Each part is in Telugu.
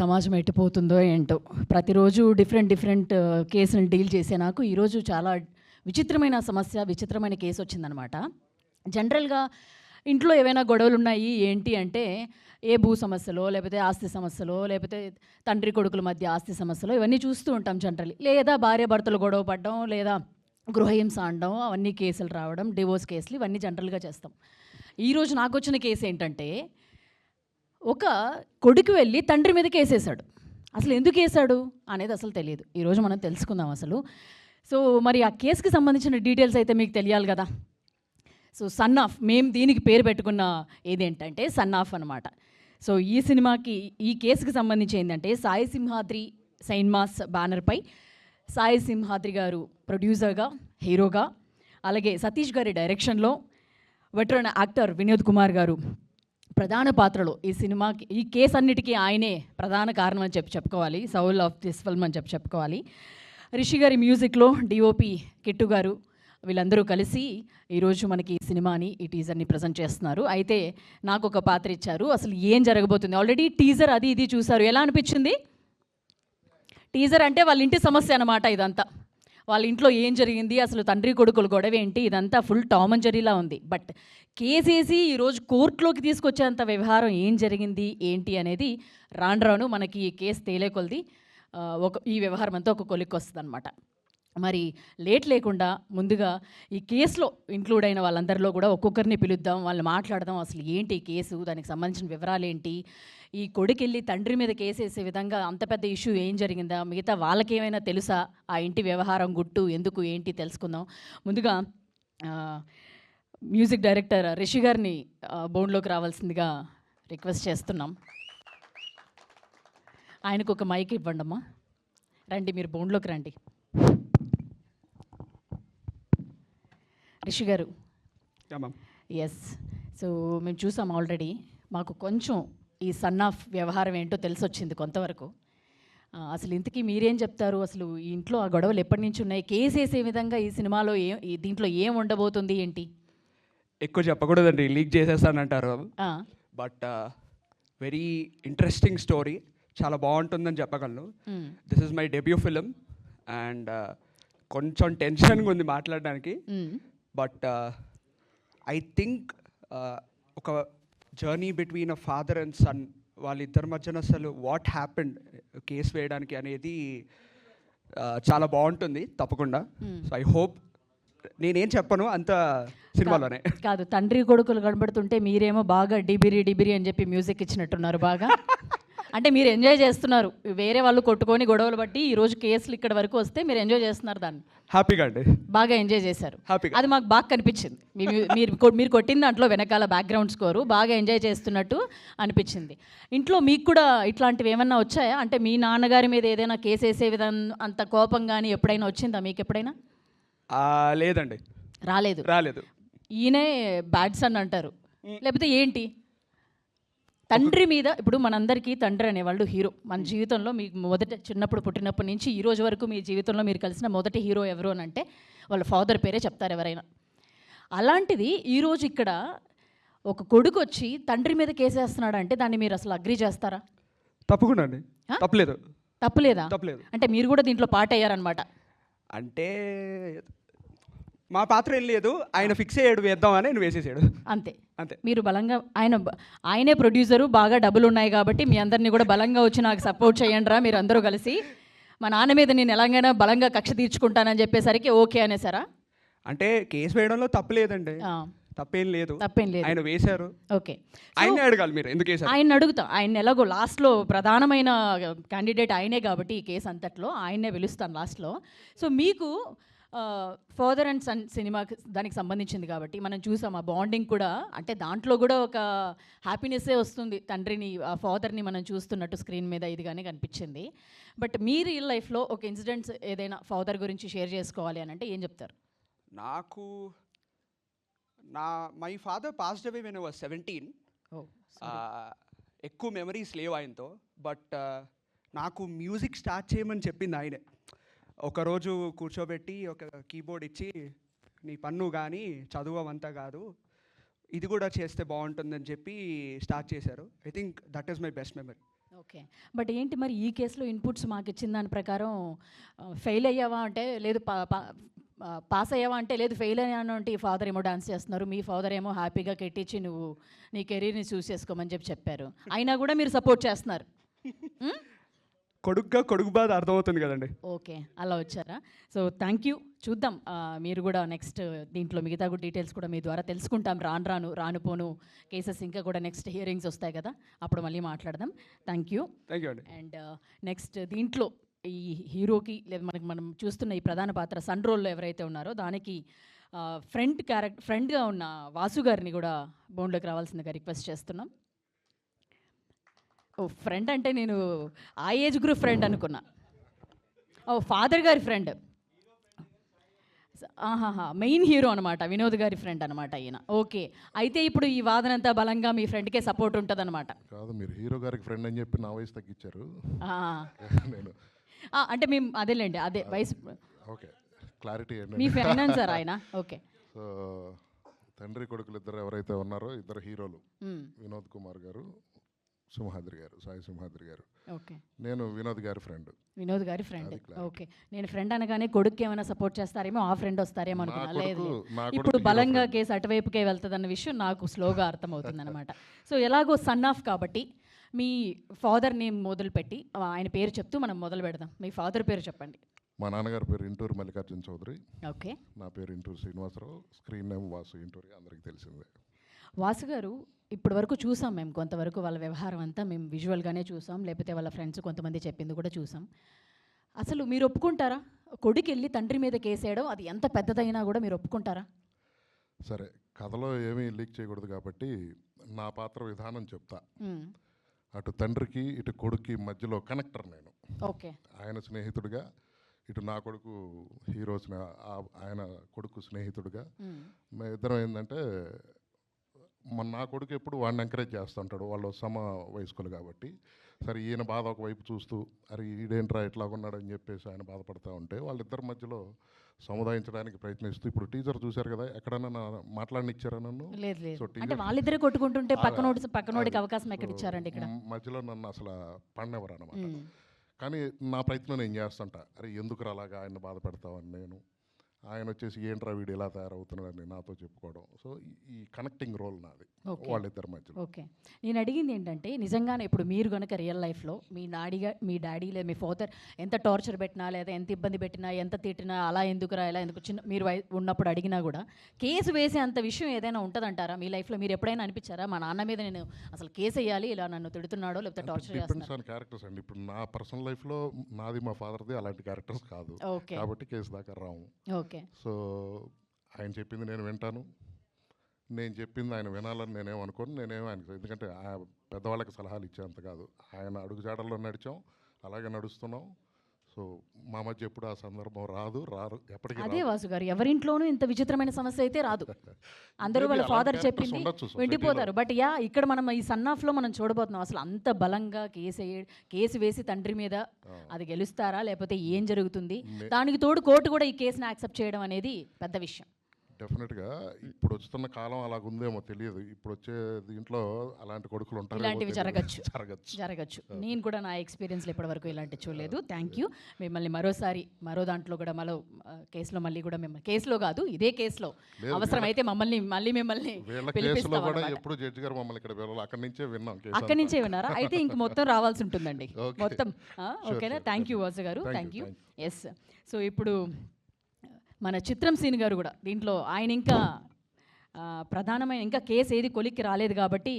సమాజం ఎట్టిపోతుందో ఏంటో. ప్రతిరోజు డిఫరెంట్ కేసులను డీల్ చేసే నాకు ఈరోజు చాలా విచిత్రమైన సమస్య, విచిత్రమైన కేసు వచ్చిందనమాట. జనరల్గా ఇంట్లో ఏవైనా గొడవలు ఉన్నాయి ఏంటి అంటే, ఏ భూ సమస్యలో, లేకపోతే ఆస్తి సమస్యలో, లేకపోతే తండ్రి కొడుకుల మధ్య ఆస్తి సమస్యలో ఇవన్నీ చూస్తూ ఉంటాం జనరల్లీ. లేదా భార్య భర్తలు గొడవ పడడం, లేదా గృహహింస అనడం, అవన్నీ కేసులు రావడం, డివోర్స్ కేసులు ఇవన్నీ జనరల్గా చేస్తాం. ఈరోజు నాకు వచ్చిన కేసు ఏంటంటే, ఒక కొడుకు వెళ్ళి తండ్రి మీద కేసేశాడు. అసలు ఎందుకు వేసాడు అనేది అసలు తెలియదు. ఈరోజు మనం తెలుసుకుందాం అసలు. సో మరి ఆ కేసుకి సంబంధించిన డీటెయిల్స్ అయితే మీకు తెలియాలి కదా. సో సన్ ఆఫ్, మేము దీనికి పేరు పెట్టుకున్న ఏదేంటంటే సన్ ఆఫ్ అనమాట. సో ఈ సినిమాకి, ఈ కేసుకి సంబంధించి ఏంటంటే, సాయి సింహాద్రి సైన్మాస్ బ్యానర్పై సాయి సింహాద్రి గారు ప్రొడ్యూసర్గా, హీరోగా, అలాగే సతీష్ గారి డైరెక్షన్లో, వెటరన్ యాక్టర్ వినోద్ కుమార్ గారు ప్రధాన పాత్రలో ఈ సినిమాకి, ఈ కేసు అన్నిటికీ ఆయనే ప్రధాన కారణం అని చెప్పుకోవాలి. సౌల్ ఆఫ్ దిస్ ఫిల్మ్ అని చెప్పుకోవాలి. రిషి గారి మ్యూజిక్లో డిఓపి కిట్టు గారు, వీళ్ళందరూ కలిసి ఈరోజు మనకి ఈ సినిమాని, ఈ టీజర్ని ప్రజెంట్ చేస్తున్నారు. అయితే నాకు ఒక పాత్ర ఇచ్చారు. అసలు ఏం జరగబోతుంది, ఆల్రెడీ టీజర్ అది ఇది చూసారు. ఎలా అనిపించింది? టీజర్ అంటే వాళ్ళ ఇంటి సమస్య అన్నమాట. ఇదంతా వాళ్ళ ఇంట్లో ఏం జరిగింది, అసలు తండ్రి కొడుకులు గొడవ ఏంటి, ఇదంతా ఫుల్ టామ్ అండ్ జెర్రీలా ఉంది. బట్ కేసేసి ఈరోజు కోర్టులోకి తీసుకొచ్చేంత వ్యవహారం ఏం జరిగింది ఏంటి అనేది రాను మనకి ఈ కేసు తేలేకొలది ఈ వ్యవహారం అంతా ఒక కొలిక్కి వస్తుంది అనమాట. మరి లేట్ లేకుండా ముందుగా ఈ కేసులో ఇంక్లూడ్ అయిన వాళ్ళందరిలో కూడా ఒక్కొక్కరిని పిలుద్దాం, వాళ్ళు మాట్లాడదాం. అసలు ఏంటి కేసు, దానికి సంబంధించిన వివరాలు ఏంటి, ఈ కొడుకెళ్ళి తండ్రి మీద కేసేసే విధంగా అంత పెద్ద ఇష్యూ ఏం జరిగిందా, మిగతా వాళ్ళకేమైనా తెలుసా, ఆ ఇంటి వ్యవహారం గుట్టు ఎందుకు ఏంటి తెలుసుకుందాం. ముందుగా మ్యూజిక్ డైరెక్టర్ రిషి గారిని బోన్లోకి రావాల్సిందిగా రిక్వెస్ట్ చేస్తున్నాం. ఆయనకు ఒక మైక్ ఇవ్వండి అమ్మా. రండి, మీరు బోన్లోకి రండి. రిషి గారు, ఎస్, సో మేము చూసాం ఆల్రెడీ. మాకు కొంచెం ఈ సన్ ఆఫ్ వ్యవహారం ఏంటో తెలిసొచ్చింది కొంతవరకు. అసలు ఇంతకీ మీరేం చెప్తారు? అసలు ఈ ఇంట్లో ఆ గొడవలు ఎప్పటి నుంచి ఉన్నాయి, కేసు వేసే విధంగా ఈ సినిమాలో దీంట్లో ఏం ఉండబోతుంది ఏంటి? ఎక్కువ చెప్పకూడదండి, లీక్ చేసేస్తానంటారు. బట్ వెరీ ఇంట్రెస్టింగ్ స్టోరీ, చాలా బాగుంటుందని చెప్పగలను. This is my debut film and కొంచెం టెన్షన్గా ఉంది మాట్లాడడానికి. బట్ ఐ థింక్ ఒక journey between a father and son, వాళ్ళిద్దరి మధ్యన అసలు వాట్ హ్యాపెండ్ కేసు వేయడానికి అనేది చాలా బాగుంటుంది తప్పకుండా. సో ఐ హోప్, నేనేం చెప్పను అంత సినిమాలోనే. కాదు, తండ్రి కొడుకులు కనబడుతుంటే మీరేమో బాగా డిబిరి అని చెప్పి మ్యూజిక్ ఇచ్చినట్టున్నారు బాగా. అంటే మీరు ఎంజాయ్ చేస్తున్నారు, వేరే వాళ్ళు కొట్టుకొని గొడవలు బట్టి ఈరోజు కేసులు ఇక్కడ వరకు వస్తే మీరు ఎంజాయ్ చేస్తున్నారు దాన్ని. హ్యాపీగా అండి, బాగా ఎంజాయ్ చేశారు. అది మాకు బాగా కనిపించింది. మీరు కొట్టిన దాంట్లో వెనకాల బ్యాక్గ్రౌండ్ స్కోరు బాగా ఎంజాయ్ చేస్తున్నట్టు అనిపించింది. ఇంట్లో మీకు కూడా ఇట్లాంటివి ఏమన్నా వచ్చాయా? అంటే మీ నాన్నగారి మీద ఏదైనా కేసు వేసే విధానం అంత కోపం కానీ ఎప్పుడైనా వచ్చిందా మీకు ఎప్పుడైనా? లేదండి, రాలేదు. ఈయనే బ్యాడ్ సన్ అంటారు, లేకపోతే ఏంటి? తండ్రి మీద, ఇప్పుడు మనందరికీ తండ్రి అనేవాళ్ళు హీరో. మన జీవితంలో మీకు మొదట చిన్నప్పుడు పుట్టినప్పటి నుంచి ఈ రోజు వరకు మీ జీవితంలో మీరు కలిసిన మొదటి హీరో ఎవరు అని అంటే వాళ్ళ ఫాదర్ పేరే చెప్తారు ఎవరైనా. అలాంటిది ఈరోజు ఇక్కడ ఒక కొడుకు వచ్చి తండ్రి మీద కేసేస్తున్నాడు అంటే దాన్ని మీరు అసలు అగ్రీ చేస్తారా? తప్పకుండా అండి, తప్పులేదా? అంటే మీరు కూడా దీంట్లో పార్ట్ అయ్యారనమాట. అంటే మా పాత్ర ఏం లేదు, ఆయన ఫిక్స్ అయ్యాడు వేద్దామని నేను వేసేసాడు అంతే. మీరు బలంగా, ఆయనే ప్రొడ్యూసరు, బాగా డబ్బులు ఉన్నాయి కాబట్టి మీ అందరినీ కూడా బలంగా వచ్చి నాకు సపోర్ట్ చేయండిరా మీరు అందరూ కలిసి, మా నాన్న మీద నేను ఎలాగైనా బలంగా కక్ష తీర్చుకుంటానని చెప్పేసరికి ఓకే అనేసారా? అంటే కేసు వేయడంలో తప్పలేదండి, తప్పేం లేదు. ఆయన వేశారు, ఓకే. ఆయనే అడగాలి మీరు ఎందుకు వేశారు. ఆయన అడుగుతాం, ఆయన ఎలాగో లాస్ట్లో ప్రధానమైన క్యాండిడేట్ ఆయనే కాబట్టి ఈ కేసు అంతట్లో ఆయన్నే పిలుస్తాను లాస్ట్లో. సో మీకు ఫాదర్ అండ్ సన్ సినిమా దానికి సంబంధించింది కాబట్టి మనం చూసాం ఆ బాండింగ్ కూడా. అంటే దాంట్లో కూడా ఒక హ్యాపీనెస్సే వస్తుంది, తండ్రిని ఆ ఫాదర్ని మనం చూస్తున్నట్టు స్క్రీన్ మీద ఇదిగానే కనిపించింది. బట్ మీ రియల్ లైఫ్లో ఒక ఇన్సిడెంట్స్ ఏదైనా ఫాదర్ గురించి షేర్ చేసుకోవాలి అని అంటే ఏం చెప్తారు? నాకు my father passed away when I was 17. ఎక్కువ మెమరీస్ లేవు ఆయనతో. బట్ నాకు మ్యూజిక్ స్టార్ట్ చేయమని చెప్పింది ఆయనే. ఒకరోజు కూర్చోబెట్టి ఒక కీబోర్డ్ ఇచ్చి, నీ పన్ను కానీ చదువు అవంతా కాదు, ఇది కూడా చేస్తే బాగుంటుందని చెప్పి స్టార్ట్ చేశారు. I think that is my best memory. Okay. But ఏంటి మరి ఈ కేసులో ఇన్పుట్స్ మాకు ఇచ్చిన దాని ప్రకారం ఫెయిల్ అయ్యావా అంటే లేదు, పాస్ అయ్యావా అంటే లేదు, ఫెయిల్ అయ్యాను అంటే ఈ ఫాదర్ ఏమో డాన్స్ చేస్తున్నారు, మీ ఫాదర్ ఏమో హ్యాపీగా కెట్టించి నువ్వు నీ కెరీర్ని చూస్ చేసుకోమని చెప్పారు. అయినా కూడా మీరు సపోర్ట్ చేస్తున్నారు. కొడుకు బాధ అర్థమవుతుంది కదండి. ఓకే, అలా వచ్చారా? So thank you. చూద్దాం మీరు కూడా నెక్స్ట్ దీంట్లో మిగతా కూడా డీటెయిల్స్ కూడా మీ ద్వారా తెలుసుకుంటాం. రాను కేసెస్ ఇంకా కూడా నెక్స్ట్ హియరింగ్స్ వస్తాయి కదా, అప్పుడు మళ్ళీ మాట్లాడదాం. థ్యాంక్ యూ అండి. అండ్ నెక్స్ట్ దీంట్లో ఈ హీరోకి లేదా మనం చూస్తున్న ఈ ప్రధాన పాత్ర సన్ రోల్లో ఎవరైతే ఉన్నారో దానికి ఫ్రెండ్గా ఉన్న వాసు గారిని కూడా బోన్లోకి రావాల్సిందిగా రిక్వెస్ట్ చేస్తున్నాం. ఓ ఫ్రెండ్ అంటే నేను ఆ ఏజ్ గ్రూప్ ఫ్రెండ్ అనుకున్నా. ఓ ఫాదర్ గారి ఫ్రెండ్, మెయిన్ హీరో అనమాట, వినోద్ గారి ఫ్రెండ్ అనమాట ఈయన. ఓకే, అయితే ఇప్పుడు ఈ వాదనంతా బలంగా మీ ఫ్రెండ్కే సపోర్ట్ ఉంటుంది అనమాట. కాదు, మీరు హీరో గారికి ఫ్రెండ్ అని చెప్పి నా వయసు తగ్గించారు. నేను అంటే మేము అదేలేండి, అదే వయసు. ఓకే, క్లారిటీ మీ ఫైనాన్స్ సార్ ఆయన. ఓకే, సో తండ్రి కొడుకులు ఇద్దరు ఎవరైతే ఉన్నారో ఇద్దరు హీరోలు, వినోద్ కుమార్ గారు, సింహాద్రి గారు, సాయి సింహాద్రి గారు. ఓకే, నేను వినోద్ గారి ఫ్రెండ్. వినోద్ గారి ఫ్రెండ్. ఓకే, నేను ఫ్రెండ్ అనగానే కొడుకు ఏమైనా సపోర్ట్ చేస్తారేమో, ఆ ఫ్రెండ్ వస్తారేమో అనుకున్నా. లేదు, ఇప్పుడు బలంగా కేసు అటువైపుకే వెళ్తుంది అన్న విషయం నాకు స్లోగా అర్థమవుతుంది అనమాట. సో ఎలాగో సన్ ఆఫ్ కాబట్టి మీ ఫాదర్ నేమ్ మొదలుపెట్టి ఆయన పేరు చెప్తూ మనం మొదలు పెడదాం. మీ ఫాదర్ పేరు చెప్పండి. మా నాన్నగారి పేరు ఇంటూరు మల్లికార్జున చౌదరి. ఓకే, నా పేరు ఇంటూరు శ్రీనివాసరావు. స్క్రీన్ నేమ్ వాసు ఇంటూరి, అందరికీ తెలిసిందే. వాసు గారు, ఇప్పటి వరకు చూసాం మేము కొంతవరకు వాళ్ళ వ్యవహారం అంతా మేము విజువల్గానే చూసాం, లేకపోతే వాళ్ళ ఫ్రెండ్స్ కొంతమంది చెప్పింది కూడా చూసాం. అసలు మీరు ఒప్పుకుంటారా కొడుకు వెళ్ళి తండ్రి మీద కేసేయడం, అది ఎంత పెద్దదైనా కూడా మీరు ఒప్పుకుంటారా? సరే, కథలో ఏమీ లీక్ చేయకూడదు కాబట్టి నా పాత్ర విధానం చెప్తా. అటు తండ్రికి ఇటు కొడుక్కి మధ్యలో కనెక్టర్ నేను. ఓకే, ఆయన స్నేహితుడిగా, ఇటు నా కొడుకు హీరో ఆయన కొడుకు స్నేహితుడిగా ఇద్దరం ఏంటంటే, నా కొడుకు ఎప్పుడు వాడిని ఎంకరేజ్ చేస్తుంటాడు, వాళ్ళు సమ వయస్కులు కాబట్టి. సరే, ఈయన బాధ ఒకవైపు చూస్తూ అరే ఈడేంట్రా ఇట్లా ఉన్నాడని చెప్పేసి ఆయన బాధపడుతూ ఉంటే వాళ్ళిద్దరి మధ్యలో సముదాయించడానికి ప్రయత్నిస్తూ, ఇప్పుడు టీచర్ చూశారు కదా, ఎక్కడన్నా మాట్లాడనిచ్చారా నన్ను? సో అంటే వాళ్ళిద్దరే కొట్టుకుంటుంటే పక్కనోడికి అవకాశం ఎక్కడ ఇచ్చారండి? ఇక్కడ మధ్యలో నన్ను అసలు పడినెవరు అనమాట. కానీ నా ప్రయత్నం నేను చేస్తుంటా, అరే ఎందుకు అలాగా ఆయన బాధ పెడతావని. నేను ఆయన వచ్చేసి ఏంట్రా వీడు ఇలా తయారవుతున్నాడని నాతో చెప్పుకోవడం. సో ఈ కనెక్టింగ్ రోల్ నాది వాళ్ళిద్దరి మధ్యలో. ఓకే, నేను అడిగింది ఏంటంటే, నిజంగానే ఇప్పుడు మీరు కనుక రియల్ లైఫ్లో మీ డాడీ లేదా మీ ఫాదర్ ఎంత టార్చర్ పెట్టినా, లేదా ఎంత ఇబ్బంది పెట్టినా, ఎంత తిట్టినా, అలా ఎందుకురా ఇలా ఎందుకు చిన్న మీరు ఉన్నప్పుడు అడిగినా కూడా కేసు వేసే అంత విషయం ఏదైనా ఉంటుందంటారా మీ లైఫ్లో? మీరు ఎప్పుడైనా అనిపించారా మా నాన్న మీద నేను అసలు కేసు వేయాలి, ఇలా నన్ను తిడుతున్నాడో లేకపోతే టార్చర్ చేస్తున్నాడో? క్యారెక్టర్స్ అండి, ఇప్పుడు నా పర్సనల్ లైఫ్లో నాది మా ఫాదర్ది అలాంటి క్యారెక్టర్స్ కాదు కాబట్టి కేసు దాకా రాము. ఓకే, సో ఆయన చెప్పింది నేను వింటాను, నేను చెప్పింది ఆయన వినాలని నేనేమనుకోను. ఆయనకు ఎందుకంటే పెద్దవాళ్ళకి సలహాలు ఇచ్చేంత కాదు. ఆయన అడుగుజాడల్లో నడిచాం, అలాగే నడుస్తున్నాం. సో మా మధ్య ఎప్పుడు ఆ సందర్భం రారు ఎప్పటికీ. అదే వాసు గారు, ఎవరింట్లోనూ ఇంత విచిత్రమైన సమస్య అయితే రాదు. అందరూ వాళ్ళ ఫాదర్ చెప్పింది వెళ్ళిపోతారు. బట్ ఇక్కడ మనం ఈ సన్ ఆఫ్లో మనం చూడబోతున్నాం అసలు అంత బలంగా కేసు వేసి తండ్రి మీద అది గెలుస్తారా లేకపోతే ఏం జరుగుతుంది? దానికి తోడు కోర్టు కూడా ఈ కేసుని యాక్సెప్ట్ చేయడం అనేది పెద్ద విషయం. డెఫినెట్గా ఇప్పుడు వస్తున్న కాలం అలాగుందేమో తెలియదు. ఇప్పుడు వచ్చే దీంట్లో అలాంటి కొడుకులు ఉంటారు, ఇలాంటివి జరగచ్చు. నేను కూడా నా ఎక్స్పీరియన్స్లో ఇప్పటివరకు ఇలాంటి చూడలేదు. Thank you. మిమ్మల్ని మరో దాంట్లో కూడా కేసులో మళ్ళీ కూడా మిమ్మల్ని కేసులో కాదు ఇదే కేసులో అవసరమైతే మిమ్మల్ని ఎప్పుడు జడ్జి గారు మమ్మల్ని ఇక్కడ అక్కడి నుంచే విన్నారా? అయితే ఇంక మొత్తం రావాల్సి ఉంటుందండి మొత్తం. ఓకేనా? థ్యాంక్ యూ వాసు గారు, థ్యాంక్ యూ. ఎస్, సో ఇప్పుడు మన చిత్రం సీన్ గారు కూడా దీంట్లో ఆయన ఇంకా ప్రధానమైన ఇంకా కేసు ఏది కొలిక్కి రాలేదు కాబట్టి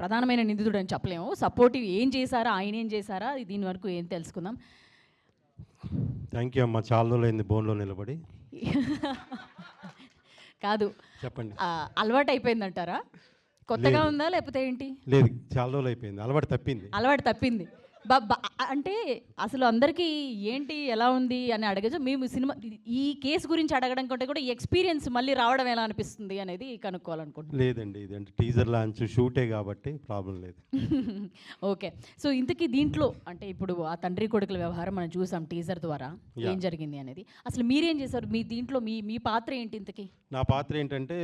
ప్రధానమైన నిందితుడు అని చెప్పలేము. సపోర్టివ్ ఏం చేశారా, ఆయన ఏం చేశారా, దీని వరకు ఏం తెలుసుకుందాం. థ్యాంక్ యూ అమ్మ, చాలా రోజులైంది బోన్లో నిలబడి. కాదు, చెప్పండి. అలవాటు అయిపోయిందంటారా? కొత్తగా ఉందా లేకపోతే ఏంటి? లేదు, చాలా రోజులు అయిపోయింది, అలవాటు తప్పింది. అంటే అసలు అందరికీ ఏంటి ఎలా ఉంది అని అడగచ్చు. మేము సినిమా ఈ కేసు గురించి అడగడం కంటే కూడా ఈ ఎక్స్పీరియన్స్ మళ్ళీ రావడం ఎలా అనిపిస్తుంది అనేది కనుక్కోవాలనుకుంటున్నాను. లేదండి, ఇదంటే టీజర్ లాంచ్ షూటే కాబట్టి ప్రాబ్లం లేదు. ఓకే, సో ఇంతకీ దీంట్లో అంటే ఇప్పుడు ఆ తండ్రి కొడుకుల వ్యవహారం మనం చూసాం టీజర్ ద్వారా ఏం జరిగింది అనేది. అసలు మీరేం చేశారు మీ దీంట్లో? మీ పాత్ర ఏంటి ఇంతకీ? నా పాత్ర ఏంటంటే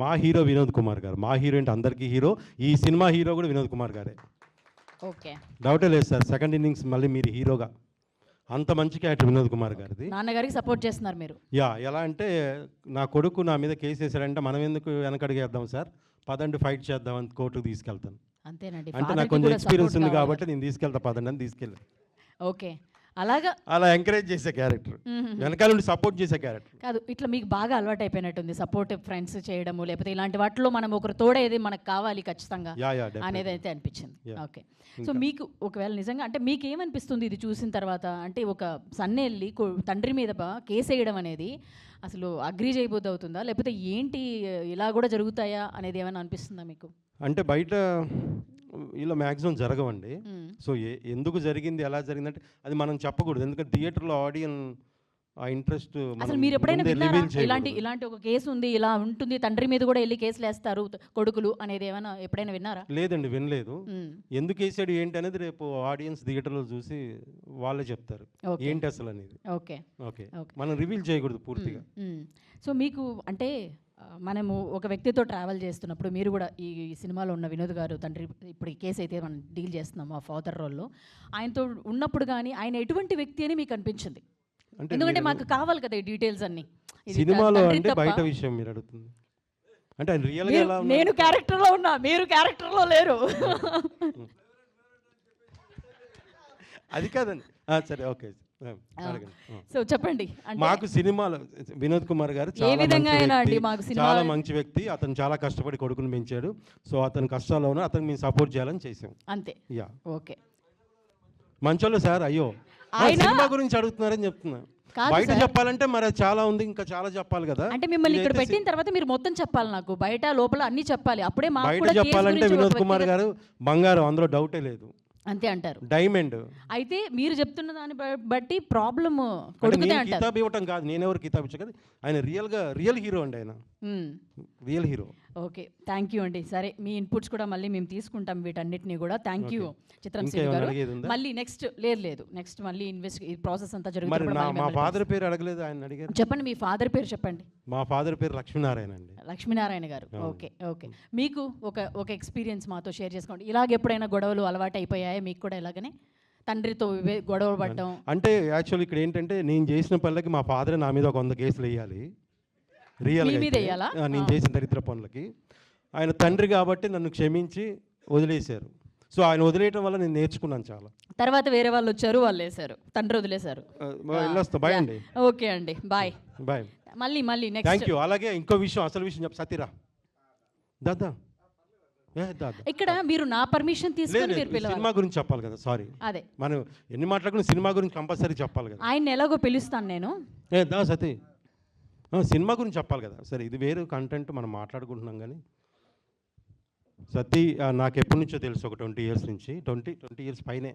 మా హీరో వినోద్ కుమార్ గారు. మా హీరో అంటే అందరికీ హీరో, ఈ సినిమా హీరో కూడా వినోద్ కుమార్ గారే. ఓకే. డౌటే లేదు సార్. సెకండ్ ఇన్నింగ్స్ మళ్ళీ మీరు హీరోగా అంత మంచి క్యారెక్టర్ వినోద్ కుమార్ గారిది. నాన్నగారికి సపోర్ట్ చేస్తున్నారు మీరు. యా, ఎలా అంటే నా కొడుకు నా మీద కేసు వేసాడంటే మనం ఎందుకు వెనకడిగేద్దాం సార్, పదండి ఫైట్ చేద్దాం అని కోర్టుకు తీసుకెళ్తాను. అంతేనండి. అంటే నాకు Father కి కొంచెం కూడా ఎక్స్పీరియన్స్ support ఉంది కావాలి. కాబట్టి నేను తీసుకెళ్తా పదండి అని తీసుకెళ్ళాను. ఓకే. అలాగా అలా ఎంకరేజ్ చేసే క్యారెక్టర్, వెనకాల నుండి సపోర్ట్ చేసే క్యారెక్టర్. కాదు, ఇట్లా మీకు బాగా అలవాటు అయిపోయినట్టుంది సపోర్టివ్ ఫ్రెండ్స్ చేయడము, లేకపోతే ఇలాంటి వాటిలో మనం ఒకరు తోడేది మనకు కావాలి ఖచ్చితంగా యా definitely. అనేది అయితే అనిపించింది. Yeah. ఓకే. సో మీకు ఒకవేళ నిజంగా అంటే మీకు ఏమనిపిస్తుంది ఇది చూసిన తర్వాత? అంటే ఒక సన్న వెళ్ళి తండ్రి మీద కేసు వేయడం అనేది అసలు అగ్రీ చేయబోద్దు అవుతుందా, లేకపోతే ఏంటి ఇలా కూడా జరుగుతాయా అనేది ఏమైనా అనిపిస్తుందా మీకు? అంటే బయట ఇలా మ్యాక్సిమం జరగవండి. సో ఎందుకు జరిగింది, ఎలా జరిగిందంటే అది మనం చెప్పకూడదు. ఎందుకంటే థియేటర్లో ఆడియన్ ఆ ఇంట్రెస్ట్ అసలు మీరు ఎప్పుడైనా విన్నారా ఇలాంటి ఒక కేసు ఉంది, ఇలా ఉంటుంది, తండ్రి మీద కూడా వెళ్ళి కేసులు వేస్తారు కొడుకులు అనేది ఏమైనా ఎప్పుడైనా విన్నారా? లేదండి, వినలేదు. ఎందుకు వేసాడు ఏంటి అనేది రేపు ఆడియన్స్ థియేటర్లో చూసి వాళ్ళే చెప్తారు ఏంటి అసలు అనేది. ఓకే. ఓకే, మనం రివీల్ చేయకూడదు పూర్తిగా. సో మీకు అంటే మనము ఒక వ్యక్తితో ట్రావెల్ చేస్తున్నప్పుడు, మీరు కూడా ఈ సినిమాలో ఉన్న వినోద్ గారు తండ్రి, ఇప్పుడు ఈ కేసు అయితే మనం డీల్ చేస్తున్నాము ఆ ఫాదర్ రోల్లో, ఆయనతో ఉన్నప్పుడు కానీ ఆయన ఎటువంటి వ్యక్తి అని మీకు అనిపించింది? ఎందుకంటే మాకు కావాలి కదా ఈ డీటెయిల్స్ అన్ని. సినిమాలో అంటే బయట విషయం మీరు అడుగుతుంది అంటే ఆయన రియల్గా ఎలా ఉన్నారు? నేను క్యారెక్టర్లో ఉన్నా, మీరు క్యారెక్టర్లో లేరు. అది కాదండి. సరే, ఓకే. సో చెప్పండి. మాకు సినిమాలో వినోద్ కుమార్ గారు చాలా మంచి వ్యక్తి. అతను చాలా కష్టపడి కొడుకుని పెంచాడు. సో అతని కష్టాల్లో ఉన్న అతను మేము సపోర్ట్ చేయాలని చేసాం. అంతే. Yeah, okay. మంచోళ్ళు సార్. అయ్యో, సినిమా గురించి అడుగుతున్నారని చెప్తున్నా. బయట చెప్పాలంటే మరి చాలా ఉంది, ఇంకా చాలా చెప్పాలి కదా. అంటే మిమ్మల్ని ఇక్కడ పెట్టిన తర్వాత మీరు మొత్తం చెప్పాలి నాకు, బయట లోపల అన్ని చెప్పాలి. అప్పుడే బయట చెప్పాలంటే వినోద్ కుమార్ గారు బంగారం, అందులో డౌటే లేదు. అంతే అంటారు. డైమండ్. అయితే మీరు చెప్తున్న దాన్ని బట్టి ప్రాబ్లమ్ కొడుకుతే అంటారు. కితాబ్ ఇవ్వటం కాదు, నేనెవరు కితాబ్ ఇచ్చా కదా. ఆయన రియల్ హీరో అండి, ఆయన real hero. Okay, thank you అండి. సరే, మీ ఇన్పుట్స్ కూడా మళ్ళీ మేము తీసుకుంటాం వీటన్నిటిని కూడా. థ్యాంక్ యూ చిత్రం సింగ్ గారు. మళ్ళీ నెక్స్ట్ నెక్స్ట్ మళ్ళీ ఈ ప్రాసెస్ అంతా జరుగుతుంది. మా ఫాదర్ పేరు అడగలేదు, ఆయన అడిగారు. చెప్పండి, మీ ఫాదర్ పేరు చెప్పండి. మా ఫాదర్ పేరు లక్ష్మీనారాయణ అండి. లక్ష్మీనారాయణ గారు. ఓకే. ఓకే. మీకు ఒక ఎక్స్పీరియన్స్ మాతో షేర్ చేసుకోండి. ఇలాగ ఎప్పుడైనా గొడవలు అలవాటు అయిపోయాయా మీకు కూడా ఇలాగనే తండ్రితో గొడవ పడటం? అంటే యాక్చువల్లీ ఇక్కడ ఏంటంటే నేను చేసిన పనులకి మా ఫాదర్ నా మీద 100 కేసులు వేయాలి. నేను చేసిన దరిద్ర పనులకి. ఆయన తండ్రి కాబట్టి నన్ను క్షమించి వదిలేశారు. సో ఆయన వదిలేయటం వల్ల నేను నేర్చుకున్నాను చాలా. తర్వాత వేరే వాళ్ళు వచ్చారు, వాళ్ళు వేశారు, తండ్రి వదిలేశారు. వెళ్ళొస్తా, బాయ్ అండి. ఓకే అండి, బాయ్. మళ్ళీ నెక్స్ట్. Thank you. అలాగే ఇంకో విషయం, అసలు విషయం చెప్పు. సతీరా దాదా ఇక్కడ మీరు నా పర్మిషన్ తీసుకొని మీరు పిలవాలి. సినిమా గురించి చెప్పాలి కదా. సారీ, అదే మనం ఎన్ని మాట్లాడుకున్నా సినిమా గురించి కంపల్సరీ చెప్పాలి కదా. ఆయన ఎలాగో పిలుస్తాను నేను. సతీ, సినిమా గురించి చెప్పాలి కదా. సరే, ఇది వేరే కంటెంట్ మనం మాట్లాడుకుంటున్నాం కానీ సతీ నాకు ఎప్పటి నుంచో తెలుసు, ఒక 20 years నుంచి. 20 years పైనే.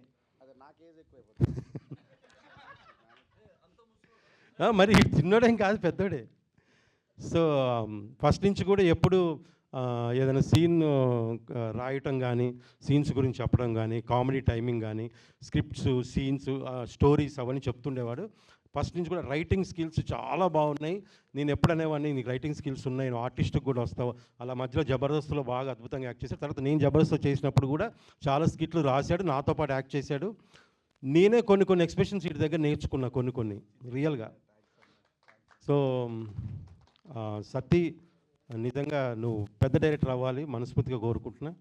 మరి చిన్నోడేం కాదు, పెద్దోడే. సో ఫస్ట్ నుంచి కూడా ఎప్పుడు ఏదైనా సీన్ రాయటం కానీ, సీన్స్ గురించి చెప్పడం కానీ, కామెడీ టైమింగ్ కానీ, స్క్రిప్ట్స్, సీన్స్, స్టోరీస్ అవన్నీ చెప్తుండేవాడు. ఫస్ట్ నుంచి కూడా రైటింగ్ స్కిల్స్ చాలా బాగున్నాయి. నేను ఎప్పుడు అనేవాడిని, నీకు రైటింగ్ స్కిల్స్ ఉన్నాయి, నువ్వు ఆర్టిస్ట్కి కూడా వస్తావు. అలా మధ్యలో జబర్దస్త్లో బాగా అద్భుతంగా యాక్ట్ చేశాడు. తర్వాత నేను జబర్దస్త్ చేసినప్పుడు కూడా చాలా స్కిట్లు రాశాడు, నాతో పాటు యాక్ట్ చేశాడు. నేనే కొన్ని ఎక్స్ప్రెషన్స్ వీటి దగ్గర నేర్చుకున్నా, కొన్ని రియల్గా. సో సతీ, నిజంగా నువ్వు పెద్ద డైరెక్టర్ అవ్వాలి మనస్ఫూర్తిగా కోరుకుంటున్నా.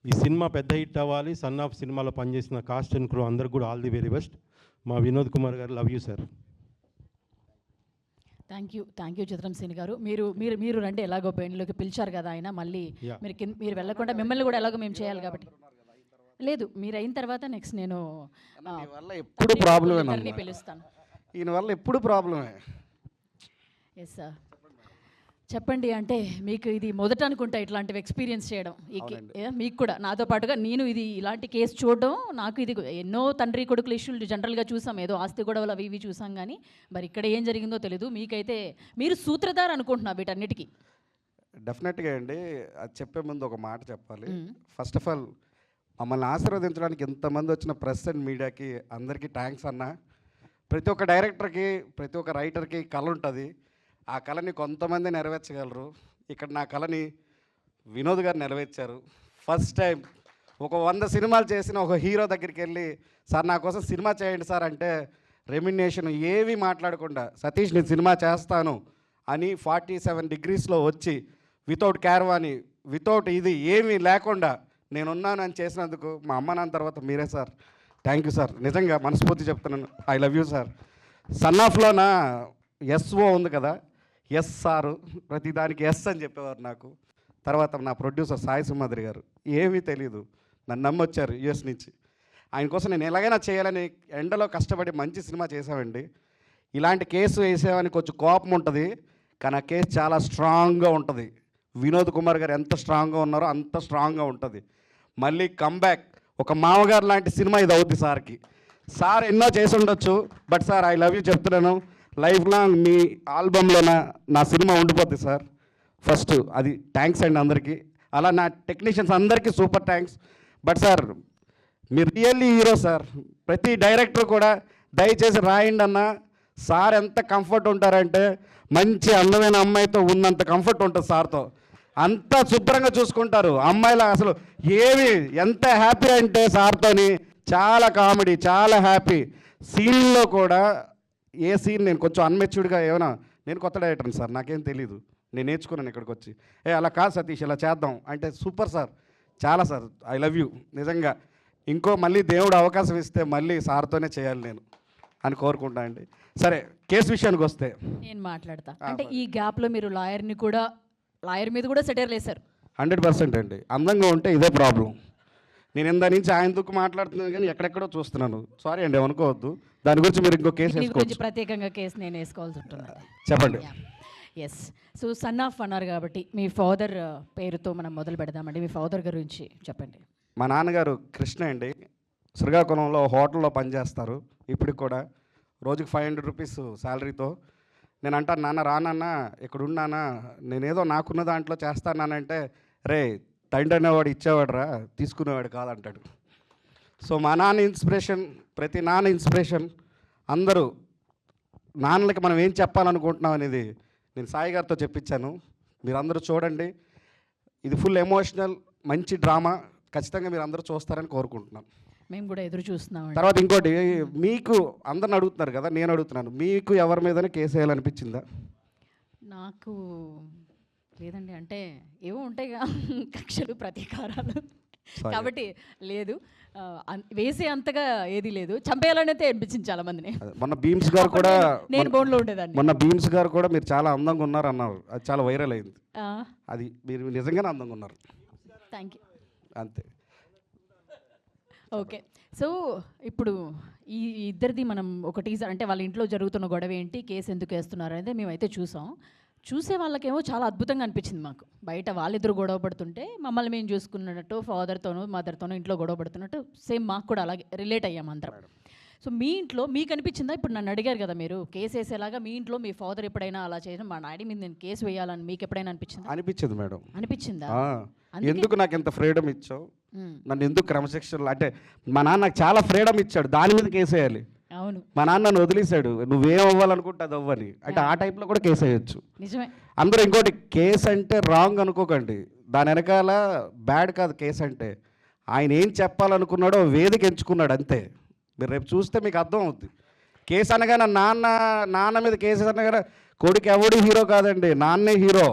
ఈ సినిమా పెద్ద హిట్ అవ్వాలి. సన్ ఆఫ్ సినిమాలో పనిచేసిన కాస్ట్ అండ్ క్రూ అందరికి కూడా ఆల్ ది వెరీ బెస్ట్. మా వినోద్ కుమార్ గారు, love you sir. Thank you చిత్రం సింగ్ గారు. మీరు రండి, ఎలాగో పెయింట్లోకి పిలిచారు కదా ఆయన. మళ్ళీ మీరు వెళ్ళకుండా మిమ్మల్ని కూడా ఎలాగో మేము చేయాలి కాబట్టి. లేదు, మీరు అయిన తర్వాత నెక్స్ట్ నేను ఎప్పుడు ప్రాబ్లమే పిలుస్తాను. ఈయన వల్ల ఎప్పుడు ప్రాబ్లమే. ఎస్ సార్, చెప్పండి. అంటే మీకు ఇది మొదట అనుకుంటా ఇట్లాంటివి ఎక్స్పీరియన్స్ చేయడం, మీకు కూడా నాతో పాటుగా. నేను ఇలాంటి కేసు చూడడం, నాకు ఇది ఎన్నో తండ్రి కొడుకుల ఇష్యూలు జనరల్గా చూసాం, ఏదో ఆస్తి గొడవలు అవి ఇవి చూసాం, కానీ మరి ఇక్కడ ఏం జరిగిందో తెలీదు. మీకైతే మీరు సూత్రధార అనుకుంటున్నా వీటన్నిటికీ. డెఫినెట్గా అండి. అది చెప్పే ముందు ఒక మాట చెప్పాలి. ఫస్ట్ ఆఫ్ ఆల్, మమ్మల్ని ఆశీర్వదించడానికి ఎంతమంది వచ్చిన ప్రెస్ అండ్ మీడియాకి అందరికీ థ్యాంక్స్ అన్న. ప్రతి ఒక్క డైరెక్టర్కి, ప్రతి ఒక్క రైటర్కి కళ ఉంటుంది. ఆ కళని కొంతమంది నెరవేర్చగలరు. ఇక్కడ నా కళని వినోద్ గారు నెరవేర్చారు. ఫస్ట్ టైం ఒక 100 సినిమాలు చేసిన ఒక హీరో దగ్గరికి వెళ్ళి సార్ నా కోసం సినిమా చేయండి సార్ అంటే రెమ్యునేషన్ ఏవి మాట్లాడకుండా సతీష్ నేను సినిమా చేస్తాను అని 47 డిగ్రీస్లో వచ్చి వితౌట్ క్యారవాని వితౌట్ ఇది ఏమీ లేకుండా నేనున్నాను అని చేసినందుకు మా అమ్మ నాన్న తర్వాత మీరే సార్. థ్యాంక్ యూ సార్, నిజంగా మనస్ఫూర్తి చెప్తున్నాను. I love you sir. Son ఆఫ్లోన ఎస్ఓ ఉంది కదా, ఎస్ సారు ప్రతిదానికి ఎస్ అని చెప్పేవారు నాకు. తర్వాత నా ప్రొడ్యూసర్ సాయి సింహాద్రి గారు ఏమీ తెలీదు, నన్ను నమ్మొచ్చారు యుఎస్ నుంచి. ఆయన కోసం నేను ఎలాగైనా చేయాలని ఎండలో కష్టపడి మంచి సినిమా చేసామండి. ఇలాంటి కేసు వేసామని కొంచెం కోపం ఉంటుంది, కానీ ఆ కేసు చాలా స్ట్రాంగ్గా ఉంటుంది. వినోద్ కుమార్ గారు ఎంత స్ట్రాంగ్గా ఉన్నారో అంత స్ట్రాంగ్గా ఉంటుంది. మళ్ళీ కంబ్యాక్ ఒక మామగారు లాంటి సినిమా ఇది అవుతుంది సార్కి. సార్ ఎన్నో చేసి ఉండొచ్చు, but sir I love you చెప్తున్నాను. లైఫ్ లాంగ్ మీ ఆల్బంలో నా సినిమా ఉండిపోద్ది సార్. ఫస్ట్ అది థ్యాంక్స్ అండి అందరికీ. అలా నా టెక్నీషియన్స్ అందరికీ సూపర్ థ్యాంక్స్. బట్ సార్ మీరు రియల్లీ హీరో సార్. ప్రతి డైరెక్టర్ కూడా దయచేసి రాయండి అన్న. సార్ ఎంత కంఫర్ట్ ఉంటారంటే మంచి అందమైన అమ్మాయితో ఉన్నంత కంఫర్ట్ ఉంటుంది సార్తో. అంతా శుభ్రంగా చూసుకుంటారు అమ్మాయిల. అసలు ఏమి ఎంత హ్యాపీ అంటే సార్తోని చాలా కామెడీ, చాలా హ్యాపీ. సీన్లో కూడా ఏ సీన్ నేను కొంచెం అన్మెచ్యూర్డ్గా ఏమైనా, నేను కొత్త డైరెక్టర్ని సార్, నాకేం తెలీదు, నేను నేర్చుకున్నాను ఇక్కడికి వచ్చి. అలా కాదు సతీష్ ఇలా చేద్దాం అంటే సూపర్ సార్, చాలా సార్. ఐ లవ్ యూ నిజంగా. మళ్ళీ దేవుడు అవకాశం ఇస్తే మళ్ళీ సార్తోనే చేయాలి నేను అని కోరుకుంటా అండి. సరే కేసు విషయానికి వస్తే నేను మాట్లాడతా. అంటే ఈ గ్యాప్లో మీరు లాయర్ మీద కూడా సెటైర్లు వేశారు. 100% అండి. అందంగా ఉంటే ఇదే ప్రాబ్లం. నేను ఇందా నుంచి ఆయన దుక్కు మాట్లాడుతున్నాను కానీ ఎక్కడెక్కడో చూస్తున్నాను. సారీ అండి, అనుకోవద్దు. దాని గురించి మీరు ఇంకో కేసు దీని గురించి వేసుకోవచ్చు. ప్రత్యేకంగా కేసు నేను వేసుకోవాల్సి ఉంటుంది. చెప్పండి. ఎస్. సో సన్ ఆఫ్ అన్నారు కాబట్టి మీ ఫాదర్ పేరుతో మనం మొదలు పెడదామండి. మీ ఫాదర్ గురించి చెప్పండి. మా నాన్నగారు కృష్ణ అండి, శ్రీకాకుళంలో హోటల్లో పనిచేస్తారు. ఇప్పటికి కూడా రోజుకి 500 రూపీస్ శాలరీతో. నేను అంటాను నాన్న రానన్నా ఇక్కడ ఉన్నానా, నేనేదో నాకున్న దాంట్లో చేస్తానంటే రే తండ్రి అనేవాడు ఇచ్చేవాడు రా, తీసుకునేవాడు కాదంటాడు. సో మా నాన్న ఇన్స్పిరేషన్, ప్రతి నాన్న ఇన్స్పిరేషన్. అందరూ నాన్నలకి మనం ఏం చెప్పాలనుకుంటున్నాం అనేది నేను సాయి గారితో చెప్పించాను. మీరు అందరూ చూడండి, ఇది ఫుల్ ఎమోషనల్ మంచి డ్రామా. ఖచ్చితంగా మీరు అందరూ చూస్తారని కోరుకుంటున్నాను. మేము కూడా ఎదురు చూస్తున్నాం. తర్వాత ఇంకోటి, మీకు అందరిని అడుగుతున్నారు కదా, నేను అడుగుతున్నాను, మీకు ఎవరి మీదనే కేసు వేయాలనిపించిందా? నాకు లేదండి. అంటే ఏవో ఉంటాయి కక్షలు ప్రతీకారాలు, కాబట్టి లేదు. వేసే అంతగా ఏది లేదు. చంపేయాలనైతే అనిపించింది చాలా మందిని. మొన్న భీమ్స్ గారు కూడా, నేను బోన్లో ఉండేదాన్ని. మొన్న భీమ్స్ గారు కూడా మీరు చాలా అందంగా ఉన్నారు అన్నారు. అది చాలా వైరల్ అయింది. అది మీరు నిజంగానే అందంగా ఉన్నారు. Thank you. అంతే. ఓకే. సో ఇప్పుడు ఈ ఇద్దరిది మనం ఒక టీజర్, అంటే వాళ్ళ ఇంట్లో జరుగుతున్న గొడవ ఏంటి, కేసు ఎందుకు వేస్తున్నారు అనేది మేమైతే చూసాం. చూసే వాళ్ళకేమో చాలా అద్భుతంగా అనిపించింది మాకు. బయట వాళ్ళిద్దరు గొడవ పడుతుంటే మమ్మల్ని మేము చూసుకున్నట్టు, ఫాదర్తోనూ మదర్తోనూ ఇంట్లో గొడవ పడుతున్నట్టు సేమ్ మాకు కూడా అలాగే రిలేట్ అయ్యాం అందరం. సో మీ ఇంట్లో మీకు అనిపించిందా? ఇప్పుడు నన్ను అడిగారు కదా మీరు కేసు వేసేలాగా, మీ ఇంట్లో మీ ఫాదర్ ఎప్పుడైనా అలా చేయడం, మా డాడీ మీద నేను కేసు వేయాలని మీకు ఎప్పుడైనా అనిపించిందా? అనిపించింది మేడం. అనిపించిందా? ఎందుకు నాకు ఎంత ఫ్రీడమ్ ఇచ్చావు, నన్ను ఎందుకు క్రమశిక్షణ, అంటే మా నాన్న నాకు చాలా ఫ్రీడమ్ ఇచ్చాడు, దాని మీద కేసు వేయాలి. అవును. మా నాన్న నన్ను వదిలేశాడు, నువ్వేం అవ్వాలనుకుంటే అది అవ్వని. అంటే ఆ టైప్లో కూడా కేసు వేయచ్చు. నిజమే. అందరూ ఇంకోటి, కేసు అంటే రాంగ్ అనుకోకండి, దాని వెనకాల బ్యాడ్ కాదు కేసు అంటే. ఆయన ఏం చెప్పాలనుకున్నాడో వేదిక ఎంచుకున్నాడు అంతే. మీరు రేపు చూస్తే మీకు అర్థం అవుద్ది. కేసు అనగానే నాన్న మీద కేసు అనగానే కొడుకు ఎవడు హీరో కాదండి, నాన్నే హీరో.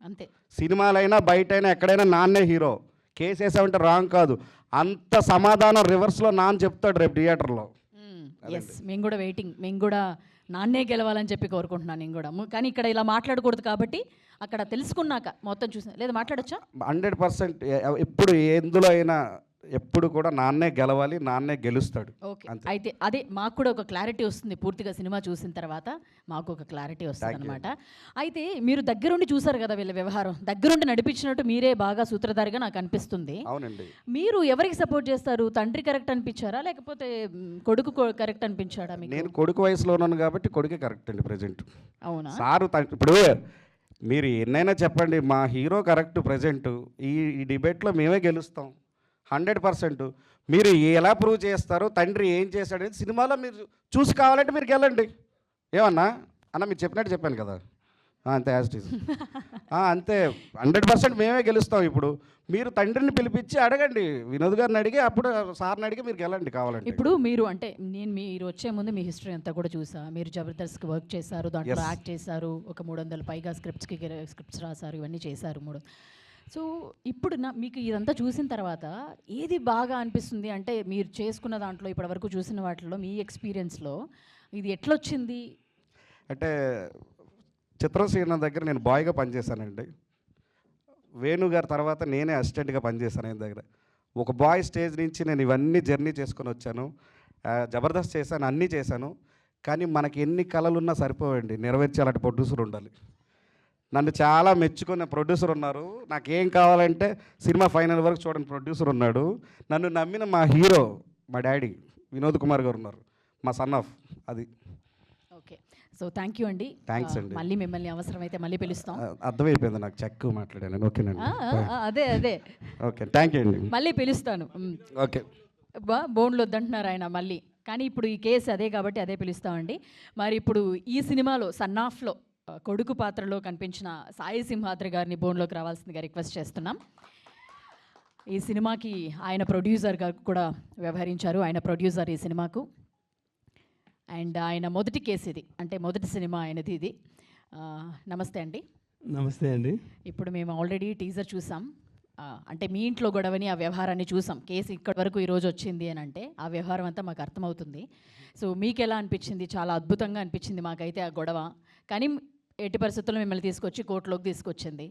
అంతే. సినిమాలైనా బయటైనా ఎక్కడైనా నాన్నే హీరో. కేసు వేసామంటే రాంగ్ కాదు. అంత సమాధానం రివర్స్లో నాన్న చెప్తాడు రేపు థియేటర్లో. ఎస్, మేము కూడా వెయిటింగ్. మేము కూడా నాన్నే గెలవాలని చెప్పి కోరుకుంటున్నాను నేను కూడా. కానీ ఇక్కడ ఇలా మాట్లాడకూడదు కాబట్టి అక్కడ తెలుసుకున్నాక మొత్తం చూసిన లేదా మాట్లాడచ్చా? 100% ఎప్పుడు ఎందులో అయినా ఎప్పుడు కూడా నాన్నే గెలవాలి, నాన్నే గెలుస్తాడు. ఓకే. అయితే అదే మాకు కూడా ఒక క్లారిటీ వస్తుంది. పూర్తిగా సినిమా చూసిన తర్వాత మాకు ఒక క్లారిటీ వస్తుంది అనమాట. అయితే మీరు దగ్గరుండి చూసారు కదా వీళ్ళ వ్యవహారం, దగ్గరుండి నడిపించినట్టు మీరే బాగా సూత్రధారిగా నాకు అనిపిస్తుంది. అవునండి. మీరు ఎవరికి సపోర్ట్ చేస్తారు? తండ్రి కరెక్ట్ అనిపించారా లేకపోతే కొడుకు కరెక్ట్ అనిపించాడా మీకు? నేను కొడుకు వయసులో ఉన్నాను కాబట్టి కొడుకే కరెక్ట్ అండి ప్రజెంట్. అవునా? సారు ఇప్పుడు మీరు ఎన్నైనా చెప్పండి, మా హీరో కరెక్ట్ ప్రజెంట్. ఈ డిబేట్లో మేమే గెలుస్తాం 100%. మీరు ఎలా ప్రూవ్ చేస్తారో, తండ్రి ఏం చేశాడనేది సినిమాలో మీరు చూసి కావాలంటే మీరు గెలండి. ఏమన్నా అన్న మీరు చెప్పినట్టు చెప్పాను కదా, అంతే యాజ్ ఇట్ ఈజ్. అంతే 100% మేమే గెలుస్తాం. ఇప్పుడు మీరు తండ్రిని పిలిపించి అడగండి, వినోద్ గారిని అడిగి, అప్పుడు సార్ని అడిగి మీరు గెలండి కావాలంటే. ఇప్పుడు మీరు అంటే మీరు వచ్చే ముందు మీ హిస్టరీ అంతా కూడా చూసా. మీరు జబర్దస్త్కి వర్క్ చేశారు, దాంట్లో Yes. యాక్ట్ చేశారు, ఒక 300 పైగా స్క్రిప్ట్స్ రాశారు, ఇవన్నీ చేశారు. సో ఇప్పుడు మీకు ఇదంతా చూసిన తర్వాత ఏది బాగా అనిపిస్తుంది అంటే మీరు చేసుకున్న దాంట్లో ఇప్పటివరకు చూసిన వాటిలో మీ ఎక్స్పీరియన్స్లో ఇది ఎట్లొచ్చింది? అంటే చిత్రసీన దగ్గర నేను బాయ్గా పనిచేశానండి. వేణు గారి తర్వాత నేనే అసిస్టెంట్గా పనిచేశాను ఆయన దగ్గర. ఒక బాయ్ స్టేజ్ నుంచి నేను ఇవన్నీ జర్నీ చేసుకొని వచ్చాను. జబర్దస్త్ చేశాను, అన్నీ చేశాను. కానీ మనకి ఎన్ని కళలున్నా సరిపోవండి, నెరవేర్చే అలాంటి ప్రొడ్యూసర్ ఉండాలి. నన్ను చాలా మెచ్చుకున్న ప్రొడ్యూసర్ ఉన్నారు. నాకేం కావాలంటే సినిమా ఫైనల్ వరకు చూడని ప్రొడ్యూసర్ ఉన్నాడు. నన్ను నమ్మిన మా హీరో, మా డాడీ వినోద్ కుమార్ గారు ఉన్నారు, మా సన్ ఆఫ్. అది ఓకే, సో థ్యాంక్ యూ అండి. థ్యాంక్స్ అండి. మళ్ళీ మిమ్మల్ని అవసరమైతే మళ్ళీ పిలుస్తాం. అర్థమైపోయింది నాకు, చెక్ మాట్లాడాను. ఓకేనండి, అదే ఓకే, థ్యాంక్ యూ అండి. మళ్ళీ పిలుస్తాను. ఓకే, బోన్లు వద్దంటున్నారు ఆయన మళ్ళీ, కానీ ఇప్పుడు ఈ కేసు అదే కాబట్టి అదే పిలుస్తామండి. మరి ఇప్పుడు ఈ సినిమాలో సన్నాఫ్లో కొడుకు పాత్రలో కనిపించిన సాయి సింహాద్రి గారిని బోన్లోకి రావాల్సిందిగా రిక్వెస్ట్ చేస్తున్నాం. ఈ సినిమాకి ఆయన ప్రొడ్యూసర్ గారు కూడా వ్యవహరించారు, ఆయన ప్రొడ్యూసర్ ఈ సినిమాకు. అండ్ ఆయన మొదటి కేసు ఇది, అంటే మొదటి సినిమా ఆయనది ఇది. నమస్తే అండి. నమస్తే అండి. ఇప్పుడు మేము ఆల్రెడీ టీజర్ చూసాం. అంటే మీ ఇంట్లో గొడవని, ఆ వ్యవహారాన్ని చూసాం. కేసు ఇక్కడి వరకు ఈరోజు వచ్చింది అని అంటే ఆ వ్యవహారం అంతా మాకు అర్థమవుతుంది. సో మీకు ఎలా అనిపించింది? చాలా అద్భుతంగా అనిపించింది మాకైతే ఆ గొడవ. కానీ ఎట్టి పరిస్థితుల్లో మిమ్మల్ని తీసుకొచ్చి కోర్టులోకి తీసుకొచ్చింది.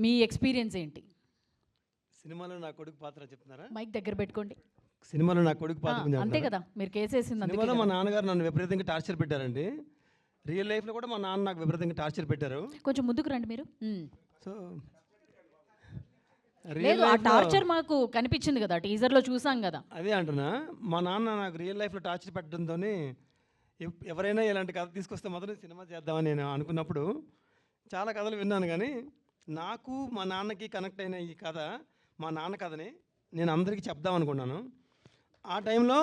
మీ ఎక్స్పీరియన్స్ ఏంటి? సినిమాలో నా కొడుకు పాత్ర చెప్తున్నారా? మైక్ దగ్గర పెట్టుకోండి. సినిమాలో నా కొడుకు పాత్ర గురించి అంతే చెప్తున్నారా? కదా, మీరు కేసు వేసింది అందుకే సినిమాలో మా కదా. నాన్నగారు నన్ను విపరీతంగా టార్చర్ పెట్టారండి. రియల్ లైఫ్లో కూడా మా నాన్న నాకు విపరీతంగా టార్చర్ పెట్టారు. కొంచెం ముందుకు రండి మీరు. సో లేదు, ఆ టార్చర్ మాకు కనిపించింది కదా, టీజర్లో చూసాం కదా. అదే అంటున్నా, మా నాన్న నాకు రియల్ లైఫ్లో టార్చర్ పెట్టడంతో ఎవరైనా ఇలాంటి కథ తీసుకొస్తే మొదలు సినిమా చేద్దామని నేను అనుకున్నప్పుడు చాలా కథలు విన్నాను. కానీ నాకు మా నాన్నకి కనెక్ట్ అయిన ఈ కథ, మా నాన్న కథని నేను అందరికీ చెప్దాం అనుకున్నాను. ఆ టైంలో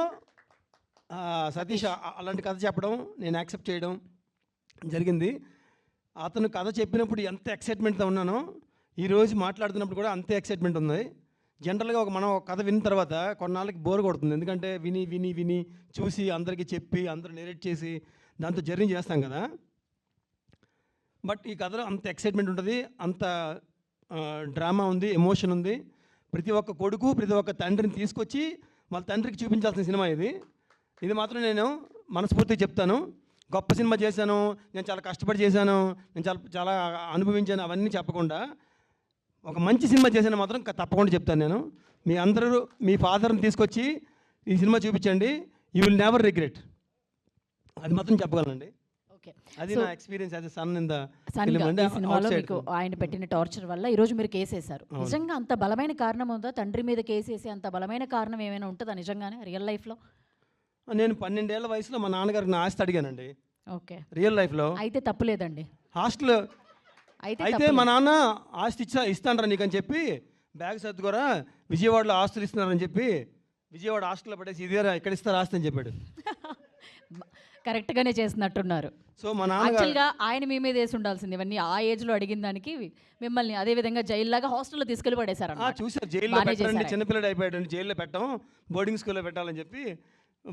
సతీష్ అలాంటి కథ చెప్పడం, నేను యాక్సెప్ట్ చేయడం జరిగింది. అతను కథ చెప్పినప్పుడు ఎంత ఎక్సైట్మెంట్తో ఉన్నానో ఈరోజు మాట్లాడుతున్నప్పుడు కూడా అంతే ఎక్సైట్మెంట్ ఉంది. జనరల్గా మనం ఒక కథ విన్న తర్వాత కొన్నాళ్ళకి బోర్ కొడుతుంది, ఎందుకంటే విని విని విని చూసి అందరికీ చెప్పి అందరూ నెరేట్ చేసి దాంతో జర్నీ చేస్తాం కదా. బట్ ఈ కథలో అంత ఎక్సైట్మెంట్ ఉంటుంది, అంత డ్రామా ఉంది, ఎమోషన్ ఉంది. ప్రతి ఒక్క కొడుకు, ప్రతి ఒక్క తండ్రిని తీసుకొచ్చి వాళ్ళ తండ్రికి చూపించాల్సిన సినిమా ఇది. ఇది మాత్రం నేను మనస్ఫూర్తిగా చెప్తాను. గొప్ప సినిమా చేశాను, నేను చాలా కష్టపడి చేశాను, నేను చాలా చాలా అనుభవించాను అవన్నీ చెప్పకుండా ఒక మంచి సినిమా చేసిన మాత్రం తప్పకుండా చెప్తాను నేను. మీ అందరూ మీ ఫాదర్ని తీసుకొచ్చి ఈ సినిమా చూపించండి, యూ విల్ నెవర్ రిగ్రెట్. అది మాత్రం చెప్పగలనండి. ఓకే, అది నా experience as a son in the సినిమాలో మీకు ఆయన పెట్టిన టార్చర్ వల్ల ఈరోజు మీరు కేసు వేశారు. నిజంగా అంత బలమైన కారణం ఉందా? తండ్రి మీద కేసు వేసే అంత బలమైన కారణం ఏమైనా ఉంటుందా నిజంగానే రియల్ లైఫ్లో? నేను 12 ఏళ్ల వయసులో మా నాన్నగారికి నా ఆస్తి అడిగానండి. ఓకే, రియల్ లైఫ్లో అయితే తప్పులేదండి. హాస్టల్ అయితే అయితే మా నాన్న ఆస్తి ఇస్తానరా నీకని చెప్పి బ్యాగ్ సర్దుకోరా, విజయవాడలో ఆస్తులు ఇస్తున్నారని చెప్పి విజయవాడ హాస్టల్లో పడేసి ఇదేరా ఇక్కడ ఇస్తారు ఆస్తి అని చెప్పాడు. కరెక్ట్గానే చేసినట్టున్నారు. సో మా నాన్న యాక్చువల్గా ఆయన మీ మీద వేసి ఉండాల్సింది ఇవన్నీ. ఆ ఏజ్లో అడిగిన దానికి మిమ్మల్ని అదే విధంగా జైల్లాగా హాస్టల్లో తీసుకెళ్ళి పడేశారు. చూసారు, జైల్లో పెట్టండి, చిన్నపిల్లడు అయిపోయాడు, జైల్లో పెట్టాం, బోర్డింగ్ స్కూల్లో పెట్టాలని చెప్పి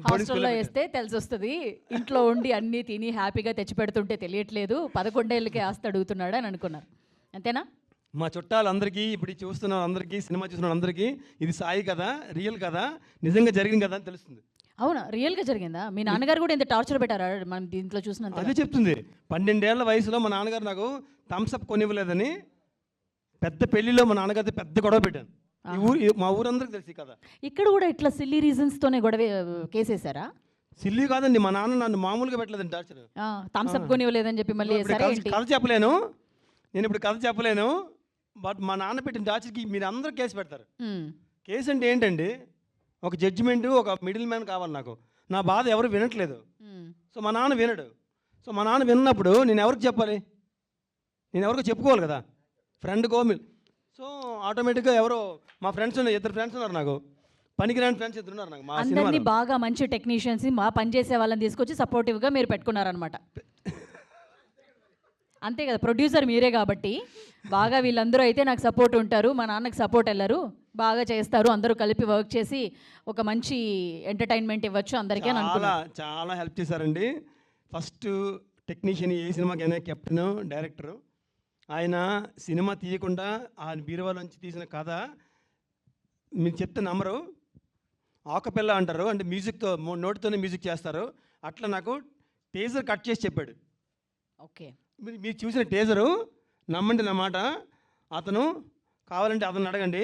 హాస్టల్లో వేస్తే తెలిసి వస్తుంది, ఇంట్లో ఉండి అన్నీ తిని హ్యాపీగా తెచ్చి పెడుతుంటే తెలియట్లేదు, 11 ఏళ్ళకే ఆస్తి అడుగుతున్నాడు అని అనుకున్నారు. అంతేనా? మా చుట్టాలందరికీ, ఇప్పుడు చూస్తున్న అందరికీ, సినిమా చూస్తున్న అందరికీ ఇది సాయి కదా, రియల్ కదా, నిజంగా జరిగింది కదా అని తెలుస్తుంది. అవునా, రియల్గా జరిగిందా? మీ నాన్నగారు కూడా ఇంత టార్చర్ పెట్టారా మనం దీంట్లో చూసినంత? అదే చెప్తుంది. 12 ఏళ్ల వయసులో మా నాన్నగారు నాకు థమ్స్అప్ కొనివ్వలేదని పెద్ద పెళ్లిలో మా నాన్నగారితో పెద్ద గొడవ పెట్టాను. మా ఊరందరికీ తెలుసు కదా. ఇక్కడ కూడా ఇట్లా సిల్లీ రీజన్స్తోనే గొడవ కేసేసారా? సిల్లీ కాదండి, మా నాన్న నన్ను మామూలుగా పెట్టలేదండి టార్చర్. థమ్స్అప్ కొనివ్వలేదని చెప్పి మళ్ళీ కథ చెప్పలేను, నేను ఇప్పుడు కథ చెప్పలేను. బట్ మా నాన్న పెట్టిన టార్చర్కి మీరు అందరూ కేసు పెడతారు. కేసు అంటే ఏంటండి, ఒక జడ్జిమెంట్, ఒక మిడిల్ మ్యాన్ కావాలి నాకు. నా బాధ ఎవరు వినట్లేదు, సో మా నాన్న వినడు. సో మా నాన్న విన్నప్పుడు నేను ఎవరికి చెప్పాలి? నేను ఎవరికో చెప్పుకోవాలి కదా, ఫ్రెండ్ కోమిల్. సో ఆటోమేటిక్గా ఎవరో మా ఫ్రెండ్స్ ఉన్నారు, 2 ఫ్రెండ్స్ ఉన్నారు నాకు, పనికిరాని ఫ్రెండ్స్ 2 ఉన్నారు నాకు. మా అందరినీ బాగా మంచి టెక్నీషియన్స్, మా పని చేసే వాళ్ళని తీసుకొచ్చి సపోర్టివ్గా మీరు పెట్టుకున్నారనమాట. అంతే కదా, ప్రొడ్యూసర్ మీరే కాబట్టి బాగా వీళ్ళందరూ అయితే నాకు సపోర్ట్ ఉంటారు, మా నాన్నకి సపోర్ట్ వెళ్ళరు, బాగా చేస్తారు, అందరూ కలిపి వర్క్ చేసి ఒక మంచి ఎంటర్టైన్మెంట్ ఇవ్వచ్చు అందరికీ అని చాలా అనుకున్నాను. చాలా హెల్ప్ చేశారండి. ఫస్ట్ టెక్నీషియన్ ఏ సినిమాకైనా కెప్టెన్ డైరెక్టరు. ఆయన సినిమా తీయకుండా ఆ బీరువాలోంచి తీసిన కథ మీరు చెప్తే నమ్మరు. ఆకపిల్ల అంటారు, అంటే మ్యూజిక్తో నోటితోనే మ్యూజిక్ చేస్తారు. అట్లా నాకు టేజర్ కట్ చేసి చెప్పాడు. ఓకే. మీరు చూసిన టేజరు నమ్మండి నా మాట, అతను కావాలంటే అతను అడగండి.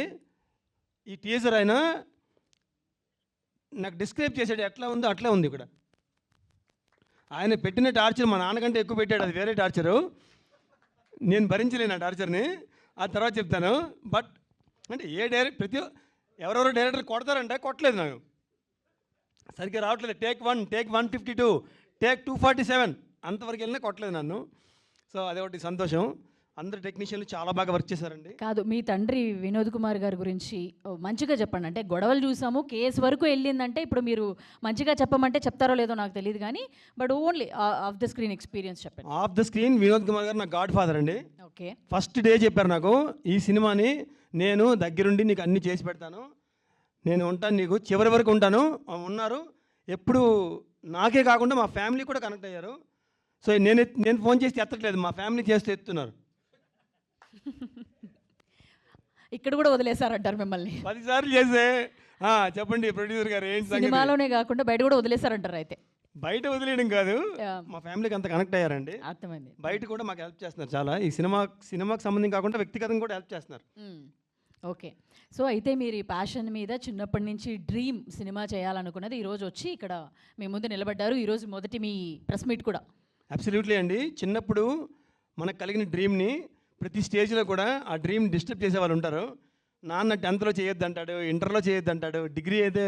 ఈ టీజర్ ఆయన నాకు డిస్క్రైబ్ చేసాడు, ఎట్లా ఉందో అట్లా ఉంది ఇక్కడ. ఆయన పెట్టిన టార్చర్ మా నాన్నకంటే ఎక్కువ పెట్టాడు, అది వేరే టార్చరు. నేను భరించలేను ఆ టార్చర్ని, ఆ తర్వాత చెప్తాను. బట్ అంటే ప్రతి ఎవరెవరో డైరెక్టర్ కొడతారంటే కొట్టలేదు, నాకు సరిగ్గా రావట్లేదు. టేక్ 152, టేక్ 247 అంతవరకు వెళ్ళినా కొట్టలేదు నన్ను. సో అదే ఒకటి సంతోషం. అందరు టెక్నీషియన్లు చాలా బాగా వర్క్ చేశారండి. కాదు, మీ తండ్రి వినోద్ కుమార్ గారి గురించి మంచిగా చెప్పండి. అంటే గొడవలు చూసాము, కేసు వరకు వెళ్ళిందంటే ఇప్పుడు మీరు మంచిగా చెప్పమంటే చెప్తారో లేదో నాకు తెలియదు కానీ, but only off the screen experience చెప్పండి. Off the screen Vinod Kumar గారు నా గాడ్ ఫాదర్ అండి. ఓకే. ఫస్ట్ డే చెప్పారు నాకు, ఈ సినిమాని నేను దగ్గరుండి నీకు అన్నీ చేసి పెడతాను, నేను ఉంటాను, నీకు చివరి వరకు ఉంటాను ఉన్నారు. ఎప్పుడు నాకే కాకుండా మా ఫ్యామిలీ కూడా కనెక్ట్ అయ్యారు. సో నేను ఫోన్ చేసి ఎత్తట్లేదు, మా ఫ్యామిలీ చేస్తూ ఎత్తున్నారు. ఇక్కడ కూడా వదిలేశారంటారు మిమ్మల్ని. 10 సార్లు చేసే చెప్పండి ప్రొడ్యూసర్ గారు ఏంటి సంగతి? సినిమాలోనే కాకుండా బయట కూడా వదిలేశారంటారు అయితే. బయట వదిలేయడం కాదు, Yeah. మా ఫ్యామిలీకి అంత కనెక్ట్ అయ్యారండి. అర్థమైంది. బయట కూడా మాకు హెల్ప్ చేస్తున్నారు చాలా. ఈ సినిమాకి సంబంధం కాకుండా వ్యక్తిగతంగా కూడా హెల్ప్ చేస్తున్నారు. ఓకే. సో అయితే మీరు ఈ ప్యాషన్ మీద చిన్నప్పటి నుంచి డ్రీమ్ సినిమా చేయాలనుకున్నది ఈరోజు వచ్చి ఇక్కడ మీ ముందు నిలబడ్డారు. ఈరోజు మొదటి మీ ప్రెస్ మీట్ కూడా. అబ్సల్యూట్లీ అండి. చిన్నప్పుడు మనకు కలిగిన డ్రీమ్ని ప్రతి స్టేజ్లో కూడా ఆ డ్రీమ్ డిస్టర్బ్ చేసే వాళ్ళు ఉంటారు. నాన్న 10th చేయొద్దు అంటాడు, ఇంటర్లో చేయొద్దు అంటాడు, డిగ్రీ అయితే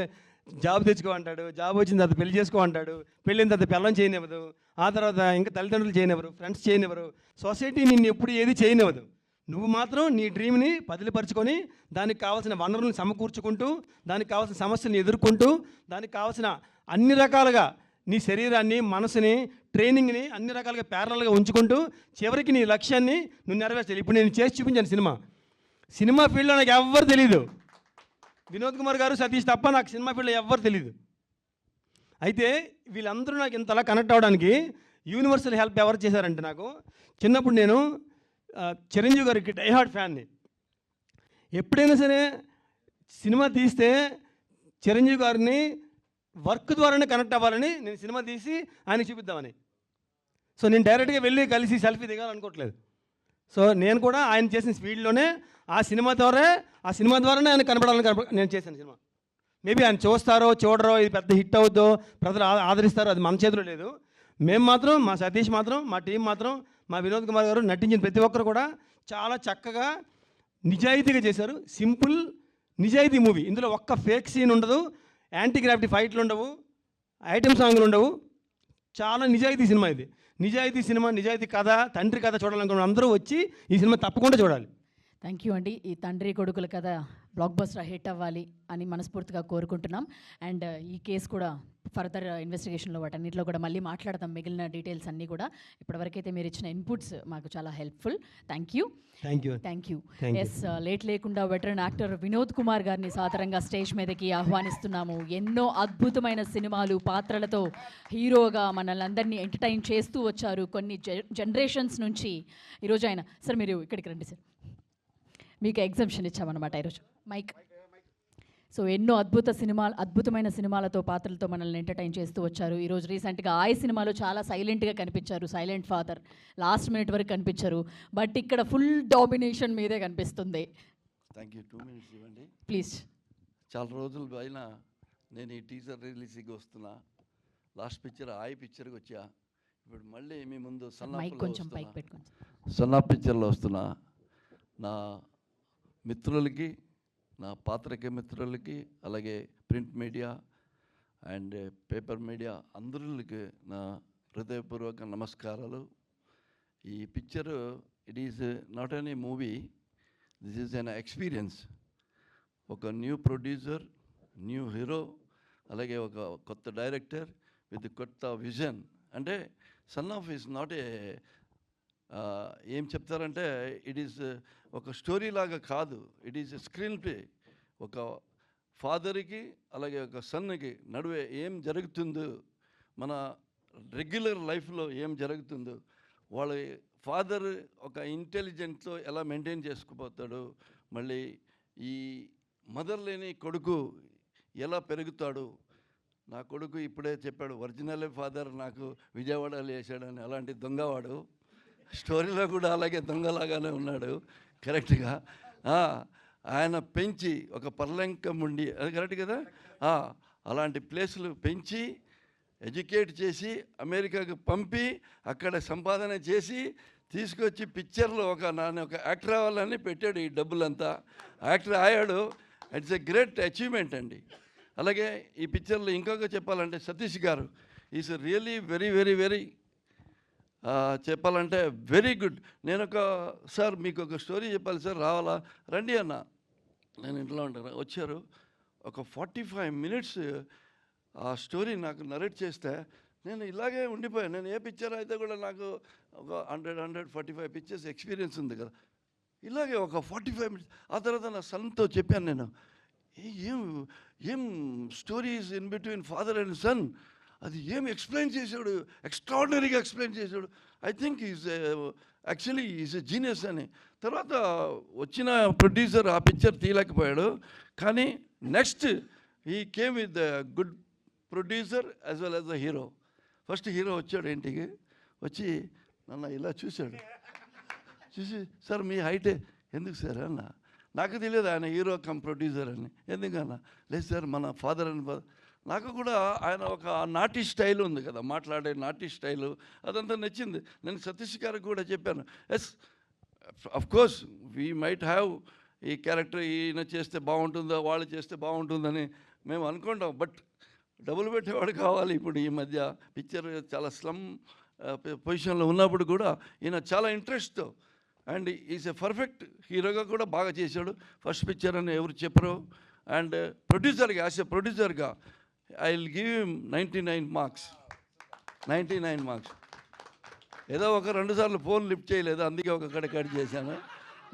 జాబ్ తెచ్చుకో అంటాడు, జాబ్ వచ్చిన తర్వాత పెళ్లి చేసుకో అంటాడు, పెళ్ళిన తర్వాత పిల్లం చేయనివ్వదు, ఆ తర్వాత ఇంకా తల్లిదండ్రులు చేయనివ్వరు, ఫ్రెండ్స్ చేయనివ్వరు, సొసైటీ నిన్ను ఎప్పుడు ఏది చేయనివ్వదు. నువ్వు మాత్రం నీ డ్రీమ్ని పదిలిపరుచుకొని దానికి కావాల్సిన వనరులను సమకూర్చుకుంటూ, దానికి కావాల్సిన సమస్యలను ఎదుర్కొంటూ, దానికి కావాల్సిన అన్ని రకాలుగా నీ శరీరాన్ని, మనసుని, ట్రైనింగ్ని అన్ని రకాలుగా ప్యారలల్గా ఉంచుకుంటూ చివరికి నీ లక్ష్యాన్ని నువ్వు నెరవేర్చాలి. ఇప్పుడు నేను చేసి చూపించాను సినిమా ఫీల్డ్లో నాకు ఎవ్వరు తెలీదు. వినోద్ కుమార్ గారు, సతీష్ తప్ప నాకు సినిమా ఫీల్డ్లో ఎవ్వరు తెలీదు. అయితే వీళ్ళందరూ నాకు ఇంతలా కనెక్ట్ అవ్వడానికి యూనివర్సల్ హెల్ప్ ఎవరు చేశారంటే, నాకు చిన్నప్పుడు నేను చిరంజీవి గారికి డైహార్డ్ ఫ్యాన్ని. ఎప్పుడైనా సరే సినిమా తీస్తే చిరంజీవి గారిని వర్క్ ద్వారానే కనెక్ట్ అవ్వాలని నేను సినిమా తీసి ఆయనకి చూపిద్దామని. సో నేను డైరెక్ట్గా వెళ్ళి కలిసి సెల్ఫీ దిగాలనుకోవట్లేదు. సో నేను కూడా ఆయన చేసిన స్పీడ్లోనే ఆ సినిమా ద్వారానే ఆయన కనపడాలని నేను చేశాను సినిమా. మేబీ ఆయన చూస్తారో చూడరో, ఇది పెద్ద హిట్ అవుద్దో, ప్రజలు ఆదరిస్తారో, అది మన చేతిలో లేదు. మేము మాత్రం, మా సతీష్ మాత్రం, మా టీం మాత్రం, మా వినోద్ కుమార్ గారు నటించిన ప్రతి ఒక్కరు కూడా చాలా చక్కగా నిజాయితీగా చేశారు. సింపుల్ నిజాయితీ మూవీ. ఇందులో ఒక్క ఫేక్ సీన్ ఉండదు, యాంటీ గ్రావిటీ ఫైట్లు ఉండవు, ఐటమ్ సాంగ్లు ఉండవు. చాలా నిజాయితీ సినిమా ఇది. నిజాయితీ సినిమా, నిజాయితీ కథ, తండ్రి కథ చూడాలనుకున్న అందరూ వచ్చి ఈ సినిమా తప్పకుండా చూడాలి. థ్యాంక్ యూ అండి. ఈ తండ్రి కొడుకుల కథ బ్లాక్ బస్టర్ హిట్ అవ్వాలి అని మనస్ఫూర్తిగా కోరుకుంటున్నాం. అండ్ ఈ కేసు కూడా ఫర్దర్ ఇన్వెస్టిగేషన్లో వాటన్నిటిలో కూడా మళ్ళీ మాట్లాడతాం, మిగిలిన డీటెయిల్స్ అన్నీ కూడా. ఇప్పటివరకైతే మీరు ఇచ్చిన ఇన్పుట్స్ మాకు చాలా helpful. Thank you. Thank you. Yes, late లేకుండా వెటరన్ యాక్టర్ వినోద్ కుమార్ గారిని సాదరంగా స్టేజ్ మీదకి ఆహ్వానిస్తున్నాము. ఎన్నో అద్భుతమైన సినిమాలు, పాత్రలతో హీరోగా మనల్ని అందరినీ ఎంటర్టైన్ చేస్తూ వచ్చారు కొన్ని జనరేషన్స్ నుంచి. ఈరోజు ఆయన, సార్ మీరు ఇక్కడికి రండి సార్, మీకు ఎగ్జామ్షన్ ఇచ్చామన్నమాట ఈరోజు. మైక్. సో ఎన్నో అద్భుతమైన సినిమాలతో, పాత్రలతో మనల్ని ఎంటర్టైన్ చేస్తూ వచ్చారు. ఈరోజు రీసెంట్గా సినిమాలో చాలా సైలెంట్గా కనిపించారు, సైలెంట్ ఫాదర్, లాస్ట్ మినిట్ వరకు కనిపించారు. బట్ ఇక్కడ ఫుల్ డామినేషన్ మీదే కనిపిస్తుంది. Thank you. 2 minutes ఇవ్వండి ప్లీజ్. చాలా రోజులు పైన నేను ఈ టీజర్ రిలీజ్కి వస్తున్నా. లాస్ట్ పిక్చర్ పిక్చర్కి వచ్చా. ఇప్పుడు మళ్ళీ మీ ముందు సన్నా పిక్చర్లో వస్తున్నా. నా మిత్రులకి, నా పాత్రికేయ మిత్రులకి, అలాగే print media and paper media అందరికి నా హృదయపూర్వక నమస్కారాలు. ఈ picture it is not any movie, this is an experience. ఒక న్యూ ప్రొడ్యూసర్, న్యూ హీరో, అలాగే ఒక కొత్త డైరెక్టర్ విత్ కొత్త విజన్. అంటే son of is not a ఏం చెప్తారంటే ఇట్ ఈస్ ఒక స్టోరీ లాగా కాదు, ఇట్ ఈస్ స్క్రీన్ ప్లే. ఒక ఫాదర్కి అలాగే ఒక సన్కి నడువే ఏం జరుగుతుందో, మన రెగ్యులర్ లైఫ్లో ఏం జరుగుతుందో, వాళ్ళ ఫాదర్ ఒక ఇంటెలిజెంట్తో ఎలా మెయింటైన్ చేసుకుపోతాడు, మళ్ళీ ఈ మదర్ లేని కొడుకు ఎలా పెరుగుతాడు. నా కొడుకు ఇప్పుడే చెప్పాడు, ఒరిజినల్ ఫాదర్ నాకు విజయవాడలో వేసాడని. అలాంటి దొంగవాడు స్టోరీలో కూడా అలాగే దొంగలాగానే ఉన్నాడు కరెక్ట్గా. ఆయన పెంచి ఒక పర్లంకం ఉండి, అది కరెక్ట్ కదా, అలాంటి ప్లేసులు పెంచి ఎడ్యుకేట్ చేసి అమెరికాకు పంపి అక్కడ సంపాదన చేసి తీసుకొచ్చి పిక్చర్లో నాన్న ఒక యాక్టర్ అవ్వాలని పెట్టాడు. ఈ డబ్బులంతా యాక్టర్ అయ్యాడు. ఇట్స్ ఎ గ్రేట్ అచీవ్మెంట్ అండి. అలాగే ఈ పిక్చర్లో ఇంకొక చెప్పాలంటే సతీష్ గారు is really very very very చెప్పాలంటే వెరీ గుడ్. నేను సార్ మీకు ఒక స్టోరీ చెప్పాలి సార్, రావాలా, రండి అన్న. నేను ఇంట్లో ఉంటాను, వచ్చారు. ఒక 45 minutes ఆ స్టోరీ నాకు నరేట్ చేస్తే నేను ఇలాగే ఉండిపోయాను. నేను ఏ పిక్చర్ అయితే కూడా నాకు ఒక 145 పిక్చర్స్ ఎక్స్పీరియన్స్ ఉంది కదా, ఇలాగే ఒక 45 minutes. ఆ తర్వాత నా సన్తో చెప్పాను నేను, ఏం stories in between father and son, అది ఏం ఎక్స్ప్లెయిన్ చేశాడు, ఎక్స్ట్రాడినరీగా ఎక్స్ప్లెయిన్ చేశాడు. I think actually is a genius అని. తర్వాత వచ్చిన ప్రొడ్యూసర్ ఆ పిక్చర్ తీయలేకపోయాడు, కానీ నెక్స్ట్ ఈ came with the good producer as well as the hero. First hero వచ్చాడు ఇంటికి, వచ్చి నన్ను ఇలా చూశాడు, చూసి సార్ మీ హైటే ఎందుకు సార్ అన్న. నాకు తెలియదు ఆయన హీరో కమ్ ప్రొడ్యూసర్ అని. ఎందుకన్నా, లేదు సార్ మన ఫాదర్ అని. నాకు కూడా ఆయన ఒక నాటి స్టైల్ ఉంది కదా, మాట్లాడే నాటి స్టైలు, అదంతా నచ్చింది. నేను సతీష్ గారికి కూడా చెప్పాను, yes of course we might have ఈ క్యారెక్టర్ ఈయన చేస్తే బాగుంటుందో వాళ్ళు చేస్తే బాగుంటుందని మేము అనుకుంటాం, బట్ డబ్బులు పెట్టేవాడు కావాలి. ఇప్పుడు ఈ మధ్య పిక్చర్ చాలా స్లమ్ పొజిషన్లో ఉన్నప్పుడు కూడా ఈయన చాలా ఇంట్రెస్ట్తో అండ్ ఈజ్ ఎ పర్ఫెక్ట్ హీరోగా కూడా బాగా చేశాడు. ఫస్ట్ పిక్చర్ అని ఎవరు చెప్పరు. అండ్ ప్రొడ్యూసర్గా, యాజ్ ఎ ప్రొడ్యూసర్గా I will give him 99 marks. 99 marks. ఏదో ఒక 2 సార్లు ఫోన్ లిఫ్ట్ చేయలేదు, అందుకే ఒక కట్ చేశాను.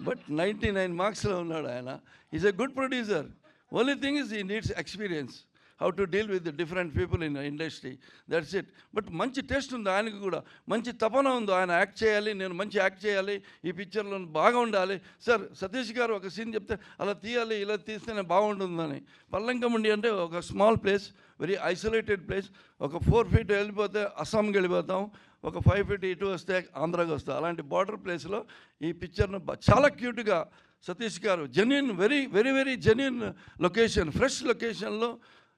బట్ 99 మార్క్స్లో ఉన్నాడు ఆయన. Is a good producer. Only thing is he needs experience, how to deal with different people in industry, that's it. But మంచి టేస్ట్ ఉంది ఆయనకు కూడా, మంచి తపన ఉంది. ఆయన యాక్ట్ చేయాలి, నేను మంచి యాక్ట్ చేయాలి, ఈ పిక్చర్లో బాగా ఉండాలి. సార్ సతీష్ గారు ఒక సీన్ చెప్తే అలా తీయాలి, ఇలా తీస్తేనే బాగుంటుందని. పల్లంకమండి అంటే ఒక small place, very isolated place. ఒక 4 feet వెళ్ళిపోతే అస్సాంకి వెళ్ళిపోతాం, ఒక 5 feet ఇటు వస్తే ఆంధ్రాకి వస్తాం. అలాంటి బార్డర్ ప్లేస్లో ఈ పిక్చర్ను చాలా క్యూట్గా సతీష్ గారు genuine, very very very genuine location, fresh లొకేషన్లో,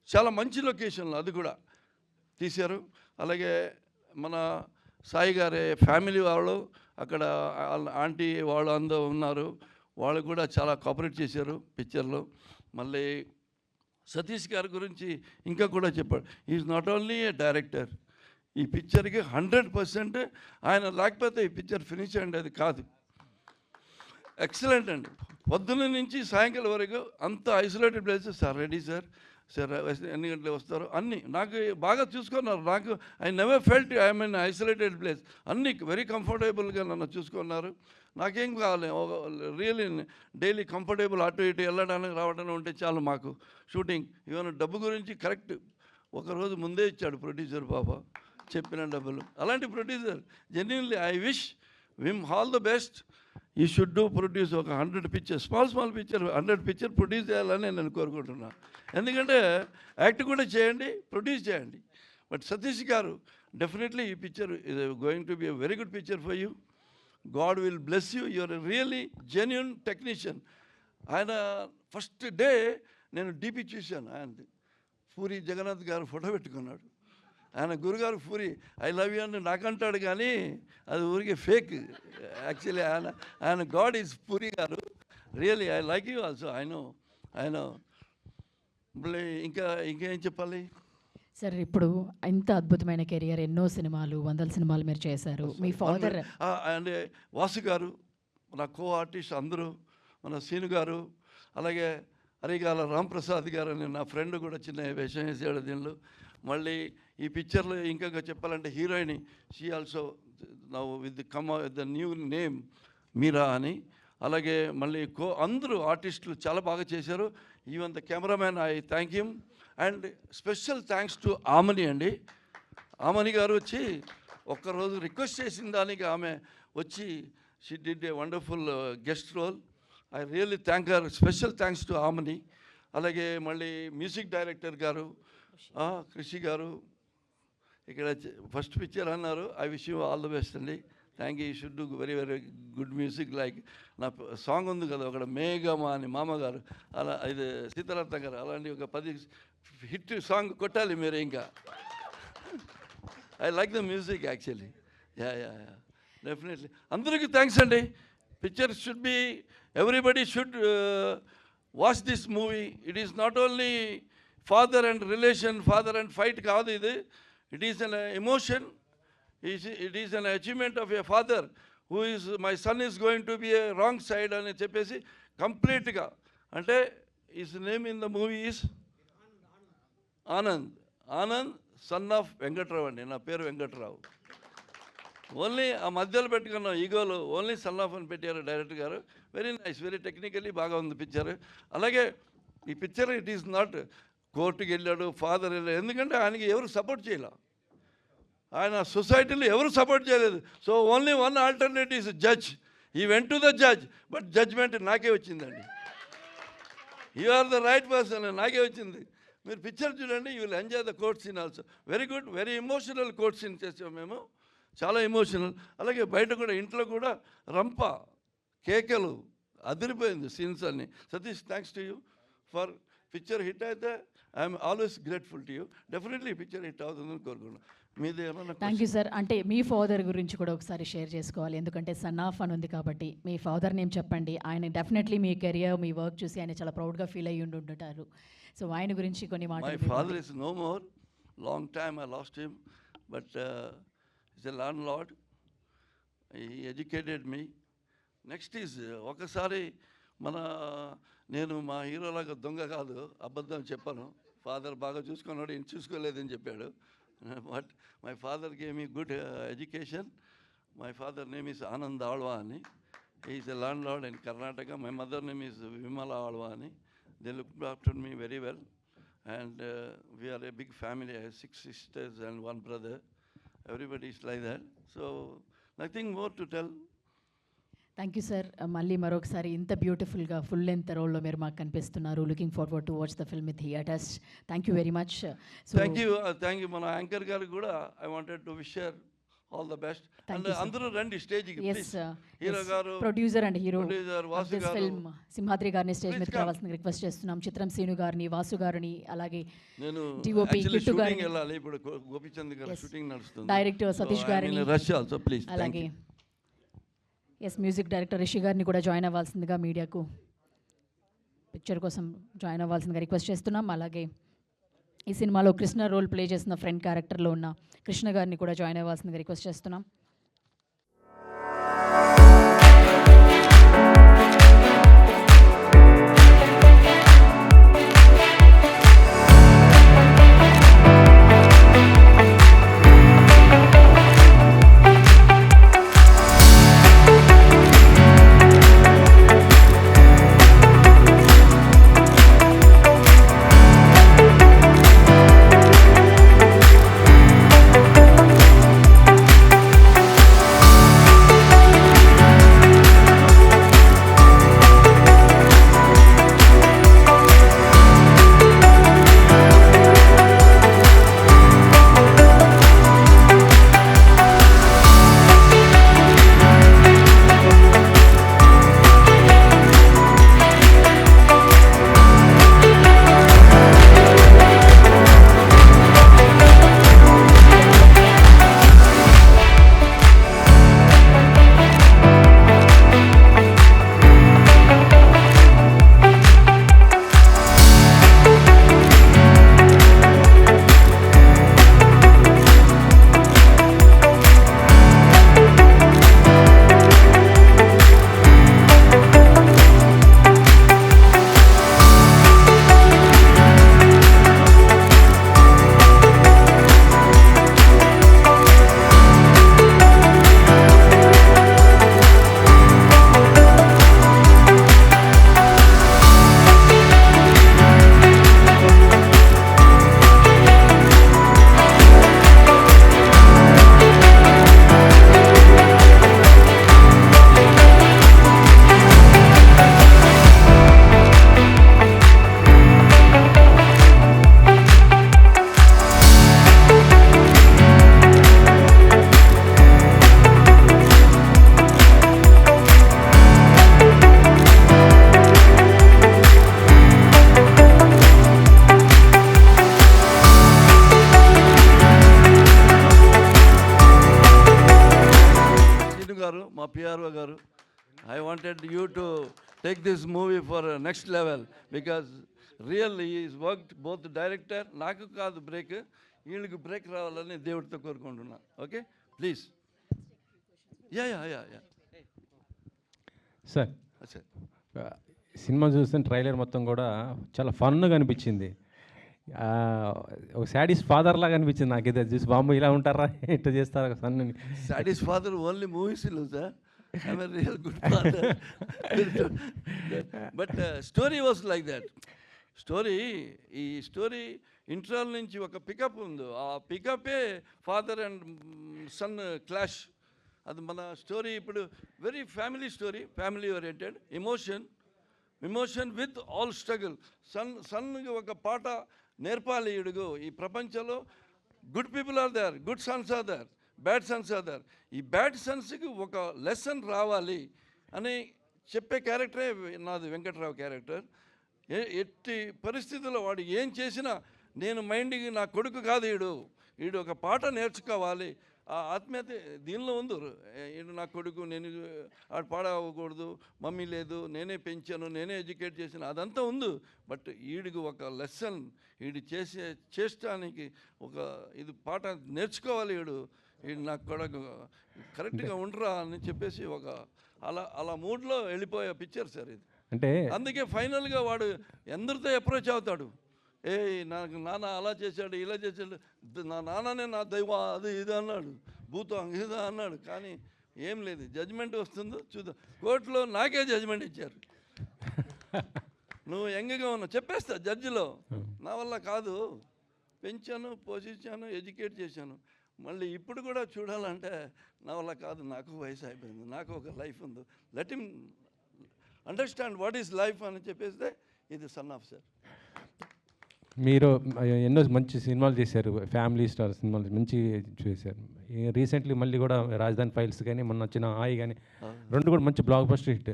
చాలా మంచి లొకేషన్లో అది కూడా తీశారు. అలాగే మన సాయి గారి ఫ్యామిలీ వాళ్ళు అక్కడ ఆంటీ వాళ్ళు అందరూ ఉన్నారు, వాళ్ళు కూడా చాలా కోఆపరేట్ చేశారు పిక్చర్లో. మళ్ళీ సతీష్ గారి గురించి ఇంకా కూడా చెప్పాడు, is not only A director, ఈ పిక్చర్కి 100% ఆయన లేకపోతే ఈ పిక్చర్ ఫినిష్ అండి అది కాదు. ఎక్సలెంట్ అండి, పొద్దున్న నుంచి సాయంకాలం వరకు అంత isolated places. Sir ready sir, sir ఎన్ని గంటలు వస్తారు అన్నీ నాకు బాగా చూసుకున్నారు. నాకు I never felt I'm in isolated place. అన్నీ వెరీ కంఫర్టబుల్గా నన్ను చూసుకున్నారు. నాకేం కావాలి, రియల్లీ డైలీ కంఫర్టబుల్, అటు ఇటు వెళ్ళడానికి రావడానికి ఉంటే చాలు మాకు. షూటింగ్ ఈవెన్ డబ్బు గురించి కరెక్ట్ ఒకరోజు ముందే ఇచ్చాడు ప్రొడ్యూసర్ పాప, చెప్పిన డబ్బులు. అలాంటి producer genuinely I wish Vim all the best. ఈ షుడ్ డూ ప్రొడ్యూస్ ఒక 100 picture, small picture 100 picture produce చేయాలని నేను కోరుకుంటున్నాను. ఎందుకంటే యాక్ట్ కూడా చేయండి, ప్రొడ్యూస్ చేయండి. బట్ సతీష్ గారు డెఫినెట్లీ ఈ picture is going to be a very good picture for you. God will bless you, you're a really genuine technician. ఆయన ఫస్ట్ డే నేను డీపీ చూశాను, ఆయనది పూరి జగన్నాథ్ గారు ఫోటో పెట్టుకున్నాడు. ఆయన గురుగారు పూరి ఐ లవ్ యూ అని నాకంటాడు, కానీ అది ఊరికి ఫేక్. యాక్చువల్లీ ఆయన గాడ్ ఈజ్ పూరి గారు. Really I like you also. ఆయన ఇంకేం చెప్పాలి సార్? ఇప్పుడు ఇంత అద్భుతమైన కెరియర్, ఎన్నో సినిమాలు, 100 సినిమాలు మీరు చేశారు. మీ ఫాదర్ అండ్ వాసు గారు, నా కో ఆర్టిస్ట్ అందరూ, మన సీను గారు, అలాగే అరిగాల రాంప్రసాద్ గారు అని నా ఫ్రెండ్ కూడా చిన్న వేషం వేసాడు దీనిలో. మళ్ళీ ఈ పిక్చర్లో ఇంకా చెప్పాలంటే heroine, she also now with the new name Meera అని. అలాగే మళ్ళీ అందరూ ఆర్టిస్టులు చాలా బాగా చేశారు. Even the cameraman, I thank him. And special thanks to Aamani అండి. ఆమని గారు వచ్చి ఒక్కరోజు రిక్వెస్ట్ చేసిన దానికి ఆమె వచ్చి she did a wonderful guest role. I really thank her. Special thanks to Aamani. అలాగే మళ్ళీ మ్యూజిక్ డైరెక్టర్ గారు కృషి గారు, ఇక్కడ ఫస్ట్ పిక్చర్ అన్నారు. I wish you all the best అండి. Thank you. Should do very very good music. Like నా సాంగ్ ఉంది కదా అక్కడ మేఘమా అని మామగారు, అలా ఇది సీతారామ గారు, అలాంటి ఒక 10 హిట్ సాంగ్ కొట్టాలి మీరు ఇంకా. I like the music actually. Yeah definitely. అందరికీ థ్యాంక్స్ అండి. Picture should be, everybody should watch this movie. It is not only father and relation, father and fight కాదు ఇది. It is an emotion. It is an achievement of a father who is, my son is going to be a wrong side అని చెప్పేసి కంప్లీట్గా. అంటే his name in the movie is Anand son of Venkatrao అండి. నా పేరు వెంకట్రావు. ఓన్లీ ఆ మధ్యలో పెట్టుకున్నాం ఈగోలు, ఓన్లీ సన్ ఆఫ్ అని పెట్టారు డైరెక్టర్ గారు. వెరీ నైస్, వెరీ టెక్నికలీ బాగా ఉంది పిక్చర్. అలాగే ఈ పిక్చర్ ఇట్ ఈస్ నాట్ కోర్టుకి వెళ్ళాడు, ఫాదర్ వెళ్ళాడు, ఎందుకంటే ఆయనకి ఎవరు సపోర్ట్ చేయాల, ఆయన సొసైటీలో ఎవరు సపోర్ట్ చేయలేదు. So only one alternative is judge. I went to the judge, but judgement నాకే వచ్చిందండి. You are the right person, నాకే వచ్చింది. మీరు పిక్చర్ చూడండి, you will enjoy the court scene also. Very good, very emotional court scene చేసాం మేము, చాలా ఎమోషనల్. అలాగే బయట కూడా ఇంట్లో కూడా రంప కేకలు అదిరిపోయింది సీన్స్ అన్నీ. Satish, thanks to you for picture hit అయితే I'm always grateful to you. Definitely picture hit అవుతుందని కోరుకున్నాను. మీది ఏమన్నా? Thank you sir. అంటే మీ ఫాదర్ గురించి కూడా ఒకసారి షేర్ చేసుకోవాలి, ఎందుకంటే సన్ ఆఫ్ అని ఉంది కాబట్టి మీ ఫాదర్ నేమ్ చెప్పండి. ఆయన డెఫినెట్లీ మీ కెరియర్, మీ వర్క్ చూసి ఆయన చాలా ప్రౌడ్గా ఫీల్ అయ్యి ఉంటుంటారు. సో ఆయన గురించి కొన్ని మాటలు. My father is no more. Long time I lost him, but is a landlord. He educated me. Next is ఒకసారి నేను మా హీరోలాగా దొంగ కాదు, అబద్ధం చెప్పాను. ఫాదర్ బాగా చూసుకున్నాడు, ఈయన చూసుకోలేదని చెప్పాడు. But my father gave me good education. My father name is Anand Alva అని. Is a landlord in Karnataka. My mother name is Vimala Alva అని. They look after me very well. And we are a big family. I have 6 sisters and 1 brother. Everybody is like that. So nothing more to tell. Thank you sir. మళ్ళీ మరొకసారి ఇంత బ్యూటిఫుల్గా ఫుల్ లెంత్ రోల్లో మీరు మాకు కనిపిస్తున్నారు. Looking forward to watch the film with theatres. Thank you very much. Thank you. మన యాంకర్ గారికి కూడా I wanted to wish all the best. And అందరూ రండి స్టేజ్కి. హీరో గారు, ప్రొడ్యూసర్ అండ్ హీరో వాసు గారు, ఫిల్మ్ సింహాద్రి గారిని స్టేజ్ మీద రావాల్సిన రిక్వెస్ట్ చేస్తున్నాం. చిత్రం శ్రీను గారిని, వాసు గారిని, అలాగే నేను డిఓపి కిట్టు గారిని, వెళ్ళాలి ఇప్పుడు గోపిచంద్ గారు షూటింగ్ నడుస్తుంది, డైరెక్టర్ సతీష్ గారిని, రష్ ఆల్సో ప్లీజ్. అలాగే మ్యూజిక్ డైరెక్టర్ రిషి గారిని కూడా జాయిన్ అవ్వాల్సిందిగా, మీడియాకు పిక్చర్ కోసం జాయిన్ అవ్వాల్సిందిగా రిక్వెస్ట్ చేస్తున్నాం. అలాగే ఈ సినిమాలో కృష్ణ రోల్ ప్లే చేసిన ఫ్రెండ్ క్యారెక్టర్లో ఉన్న కృష్ణ గారిని కూడా జాయిన్ అవ్వాల్సిందిగా రిక్వెస్ట్ చేస్తున్నాం. wanted you to take this movie for a next level because really he is worked both director, నాకు కాదు బ్రేక్, వీళ్ళకి బ్రేక్ రావాలని దేవుడితో కోరుకుంటున్నా. Okay please. Yeah yeah yeah yeah sir sir. Cinema చూస్తే ట్రైలర్ మొత్తం కూడా చాలా ఫన్గా అనిపించింది. ఒక శాడీస్ ఫాదర్ లాగా అనిపించింది నాకు ఇది చూసి. బాంబు ఇలా ఉంటారా, ఇట్లా చేస్తారా సన్? సాడీస్ ఫాదర్ ఓన్లీ మూవీస్లో sir. I'm a real good father. But story was like that. ఈ స్టోరీ ఇంట్రాల్ నుంచి ఒక పికప్ ఉంది. ఆ పికపే ఫాదర్ అండ్ సన్ క్లాష్. అది మన స్టోరీ ఇప్పుడు very family story, family oriented, emotion with all struggle. సన్కి ఒక పాట నేర్పాలి. ఇడుగు ఈ ప్రపంచంలో good people are there, good sons are there, bad sons are there. ఈ బ్యాడ్ సన్స్కి ఒక లెసన్ రావాలి అని చెప్పే క్యారెక్టరే నాది, వెంకట్రావు క్యారెక్టర్. ఎట్టి పరిస్థితుల్లో వాడు ఏం చేసినా నేను మైండ్కి నా కొడుకు కాదు, వీడు ఒక పాట నేర్చుకోవాలి. ఆ ఆత్మీయత దీనిలో ఉంది. ఈడు నా కొడుకు, నేను ఆడు పాడవకూడదు, మమ్మీ లేదు, నేనే పెంచాను, నేనే ఎడ్యుకేట్ చేసాను, అదంతా ఉంది. బట్ వీడికి ఒక లెసన్, వీడు చేసడానికి ఒక ఇది పాట నేర్చుకోవాలి. వీడు నా కొడుకు కరెక్ట్గా ఉండరా అని చెప్పేసి ఒక అలా మూడ్లో వెళ్ళిపోయే పిక్చర్ సార్ ఇది. అంటే అందుకే ఫైనల్గా వాడు ఎందరితో అప్రోచ్ అవుతాడు. నాకు నాన్న అలా చేశాడు, ఇలా చేశాడు, నా నాన్ననే నా దైవం, అది ఇది అన్నాడు, భూతం ఇది అన్నాడు. కానీ ఏం లేదు, జడ్జిమెంట్ వస్తుందో చూద్దాం. కోర్టులో నాకే జడ్జిమెంట్ ఇచ్చారు. నువ్వు యంగ్గా ఉన్నావు చెప్పేస్తా జడ్జిలో, నా వల్ల కాదు, పెంచాను, పోషించాను, ఎడ్యుకేట్ చేశాను. మళ్ళీ ఇప్పుడు కూడా చూడాలంటే నా వల్ల కాదు, నాకు వయసు అయిపోయింది, నాకు ఒక లైఫ్ ఉంది, let him understand what is life అని చెప్పేస్తే ఇది సన్ ఆఫ్ సార్. మీరు ఎన్నో మంచి సినిమాలు చేశారు, ఫ్యామిలీ స్టార్ సినిమాలు మంచి చేశారు. రీసెంట్లీ మళ్ళీ కూడా రాజధాని ఫైల్స్ కానీ మొన్న వచ్చిన ఆయి కానీ రెండు కూడా మంచి బ్లాక్ బస్టర్ హిట్.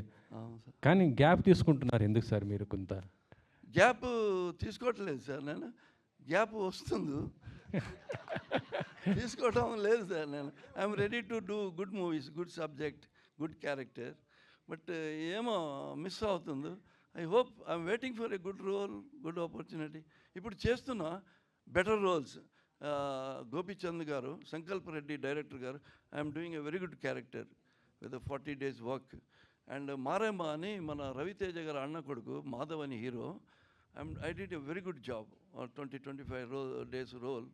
కానీ గ్యాప్ తీసుకుంటున్నారు ఎందుకు సార్ మీరు? కొంత గ్యాప్ తీసుకోవట్లేదు సార్, నేను గ్యాప్ వస్తుంది, తీసుకోవటం లేదు సార్. నేను I'm ready to do good movies, good subject, good character. But ఏమో మిస్ అవుతుంది. I hope I'm waiting for a good role, good opportunity. ఇప్పుడు చేస్తున్న బెటర్ రోల్స్. గోపీచంద్ గారు, సంకల్ప్ రెడ్డి డైరెక్టర్ గారు, I'm doing a very good character with 40 days work. అండ్ మారేమ్మ అని మన రవితేజ గారు అన్న కొడుకు మాధవ్ అని hero, I did a very good job, 20-25 days role.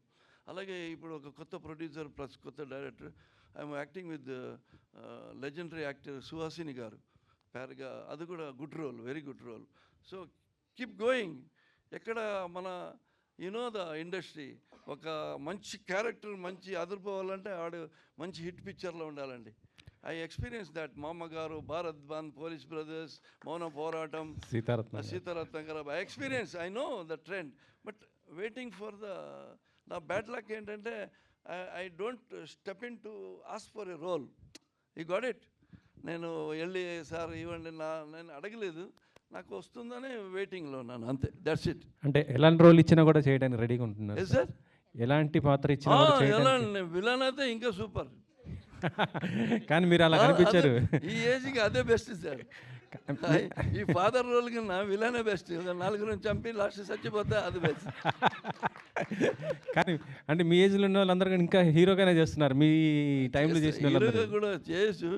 అలాగే ఇప్పుడు ఒక కొత్త ప్రొడ్యూసర్ ప్లస్ కొత్త director, I'm acting with legendary actor Suhasini గారు పేరుగా, అది కూడా good role, very good role. So keep going. ఎక్కడ మన ద ఇండస్ట్రీ ఒక మంచి క్యారెక్టర్ మంచి అదిరిపోవాలంటే ఆడు మంచి హిట్ పిక్చర్లో ఉండాలండి. I experience that. మా అమ్మగారు, భారత్ బంద్, పోలీస్ బ్రదర్స్, మౌన పోరాటం, సీతారత్నం గారు, I experience, I know the trend. But waiting for నా బ్యాడ్ లక్ ఏంటంటే I don't step in to ask for a role. You got it. నేను వెళ్ళి సార్ ఇవ్వండి, నేను అడగలేదు, నాకు వస్తుందని వెయిటింగ్లో ఉన్నాను, అంతే, దట్స్ ఇట్. అంటే ఎలాంటి రోల్ ఇచ్చినా కూడా చేయడానికి రెడీగా ఉంటున్నారు సార్? ఎలాంటి పాత్ర ఇచ్చినా ఎలాంటి విలన్ అయితే ఇంకా సూపర్. కానీ మీరు అలా కనిపించారు. ఈ ఏజ్కి అదే బెస్ట్ సార్. ఈ ఫాదర్ రోల్ కన్నా విలనే బెస్ట్. 4 చంపి లాస్ట్ చచ్చిపోతే అది బెస్ట్. కానీ అంటే మీ ఏజ్లో ఉన్న వాళ్ళందరూ ఇంకా హీరోగానే చేస్తున్నారు. మీ టైంలో చేసిన హీరోగా కూడా చేసు,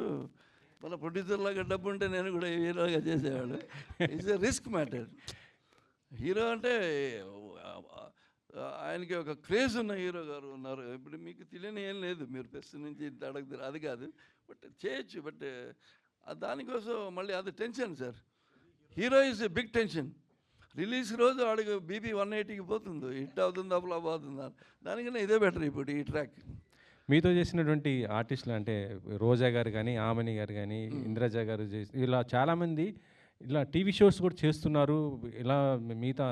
మన ప్రొడ్యూసర్ లాగా డబ్బు ఉంటే నేను కూడా హీరోగా చేసేవాడు. It's a risk matter. Hero అంటే ఆయనకి ఒక క్రేజ్ ఉన్న హీరో గారు ఉన్నారు. ఇప్పుడు మీకు తెలియని ఏం లేదు, మీరు ఫస్ట్ నుంచి ఇంత అడగదు, అది కాదు. బట్ చేయొచ్చు. బట్ దానికోసం మళ్ళీ అది tension sir. Hero is a big tension. Release రోజు ఆడికి బీపీ 180కి పోతుంది, హిట్ అవుతుందా ఫ్లాప్ అవుతుందా. దానికన్నా ఇదే బెటర్ ఇప్పుడు ఈ ట్రాక్. మీతో చేసినటువంటి ఆర్టిస్టులు అంటే రోజా గారు కానీ, ఆమని గారు కానీ, ఇంద్రజ గారు ఇలా చాలామంది ఇలా టీవీ షోస్ కూడా చేస్తున్నారు. ఇలా మిగతా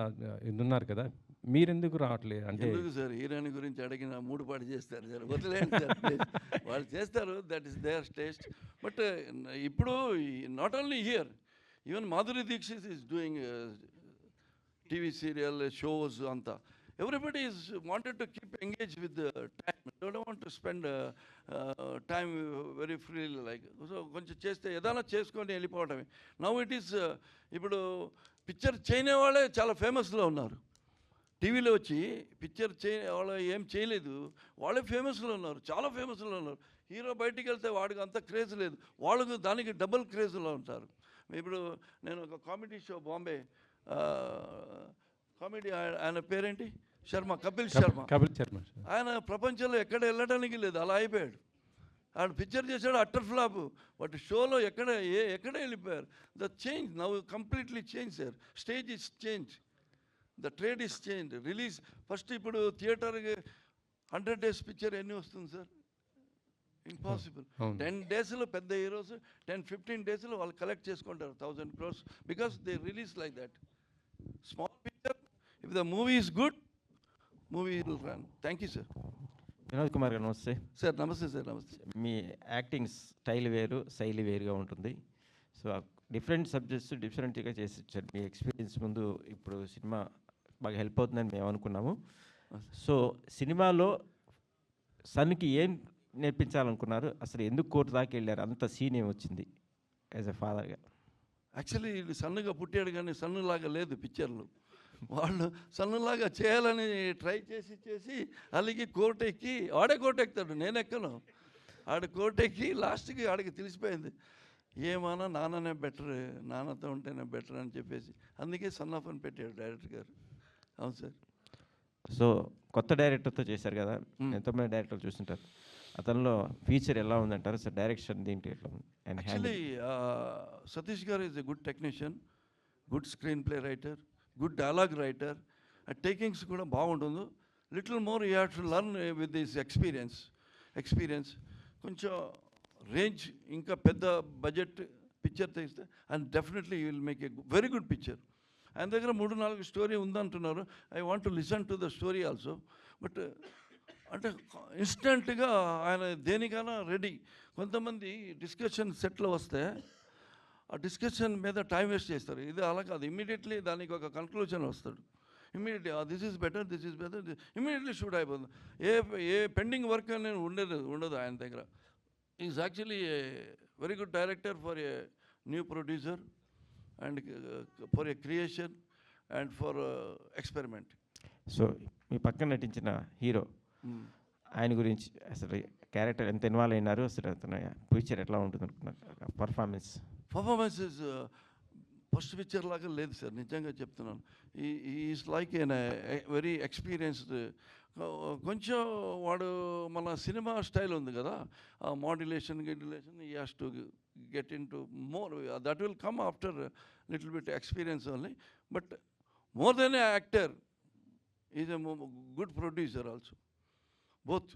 ఉన్నారు కదా, మీరెందుకు రావట్లేదు? అంటే ఎందుకు సార్, హీరోయిన్ గురించి అడిగిన 3 పాటు చేస్తారు సార్, వదిలేండి సార్. వాళ్ళు చేస్తారు, that is their taste. But ఇప్పుడు not only here, even Madhuri Dixit is doing TV serial shows అంతా. Everybody is wanted to keep engage with time. Don't want to spend time very freely like. So కొంచెం చేస్తే ఏదైనా చేసుకొని వెళ్ళిపోవడమే. నవ్ ఇట్ ఈస్ ఇప్పుడు పిక్చర్ చేయని వాళ్ళే చాలా ఫేమస్లో ఉన్నారు. టీవీలో వచ్చి పిక్చర్ వాళ్ళు ఏం చేయలేదు, వాళ్ళే ఫేమస్లో ఉన్నారు, చాలా ఫేమస్లో ఉన్నారు. హీరో బయటికి వెళ్తే వాడికి అంత క్రేజ్ లేదు, వాళ్ళకు దానికి డబుల్ క్రేజ్లో ఉంటారు. ఇప్పుడు నేను ఒక కామెడీ షో బాంబే కామెడీ, ఆయన పేరేంటి, శర్మ, కపిల్ శర్మ. ఆయన ప్రపంచంలో ఎక్కడ వెళ్ళడానికి లేదు, అలా అయిపోయాడు. ఆడు పిక్చర్ చేశాడు, అట్టర్ ఫ్లాప్. బట్ షోలో ఎక్కడ వెళ్ళిపోయారు. The change now completely change sir. Stage is change, the trade is change. Release first ఇప్పుడు థియేటర్కి 100 days పిక్చర్ ఎన్ని వస్తుంది సార్? ఇంపాసిబుల్. 10 daysలో పెద్ద హీరోస్ 10-15 daysలో వాళ్ళు కలెక్ట్ చేసుకుంటారు 1000 crores because they release like that. Small picture, if the movie is good, movie will run. Thank you sir. Vinod Kumar గారు నమస్తే సార్. నమస్తే సార్. నమస్తే. మీ యాక్టింగ్ స్టైల్ వేరు, శైలి వేరుగా ఉంటుంది. సో డిఫరెంట్ సబ్జెక్ట్స్ డిఫరెంట్గా చేసి ఇచ్చారు. మీ ఎక్స్పీరియన్స్ ముందు ఇప్పుడు సినిమా బాగా హెల్ప్ అవుతుందని మేము అనుకున్నాము. సో సినిమాలో సన్కి ఏం నేర్పించాలనుకున్నారు? అసలు ఎందుకు కోర్టు దాకా వెళ్ళారు? అంత సీన్ ఏమి వచ్చింది యాజ్ ఎ ఫాదర్గా? యాక్చువల్లీ సన్నుగా పుట్టాడు కానీ సన్నులాగా లేదు పిక్చర్లు. వాళ్ళు సన్నులాగా చేయాలని ట్రై చేసి అలిగి కోర్టు ఎక్కి, ఆడే కోర్టు ఎక్కుతాడు, నేను ఎక్కను. ఆడ కోర్టు ఎక్కి లాస్ట్కి ఆడికి తెలిసిపోయింది, ఏమన్నా నాన్ననే బెటర్, నాన్నతో ఉంటేనే బెటర్ అని చెప్పేసి. అందుకే సన్ ఆఫ్ అని పెట్టాడు డైరెక్టర్ గారు. అవును సార్. సో కొత్త డైరెక్టర్తో చేశారు కదా, ఎంతోమంది డైరెక్టర్లు చూస్తుంటారు, అతనిలో ఫీచర్ ఎలా ఉందంటారు సార్? డైరెక్షన్ దీంట్లో ఎట్లా ఉంది? యాక్చువల్లీ సతీష్ గారు is a good technician, good screen play writer, good dialogue writer. Takings కూడా బాగుంటుంది. Little more you have to learn with this experience. కొంచెం రేంజ్, ఇంకా పెద్ద బడ్జెట్ పిక్చర్ తెస్తే and definitely you will make a very good picture. ఆయన దగ్గర 3-4 స్టోరీ ఉందంటున్నారు. I want to listen to the story also. But అంటే ఇన్స్టెంట్గా ఆయన దేనికైనా రెడీ. కొంతమంది డిస్కషన్ సెట్లో వస్తే ఆ డిస్కషన్ మీద టైం వేస్ట్ చేస్తారు. ఇది అలా కాదు, ఇమ్మీడియట్లీ దానికి ఒక కన్క్లూజన్ వస్తాడు. Immediately this is better, immediately shoot అయిపోతుంది. ఏ పెండింగ్ వర్క్ అనేది ఉండదు ఆయన దగ్గర. Is actually a very good director for a new producer and for a creation and for experiment. So మీ పక్కన నటించిన హీరో, ఆయన గురించి అసలు క్యారెక్టర్ ఎంత ఇన్వాల్వ్ అయినారు, అసలు అతను ఫ్యూచర్ ఎట్లా ఉంటుంది అనుకున్నారు? పర్ఫార్మెన్స్ ఇస్ ఫస్ట్ పిక్చర్ లాగా లేదు సార్, నిజంగా చెప్తున్నాను. Is like an very experienced. కొంచెం వాడు మన సినిమా స్టైల్ ఉంది కదా, మాడ్యులేషన్ ఈ has to get in to more. That will come after little bit experience only. But more than A actor, is a good producer also, both.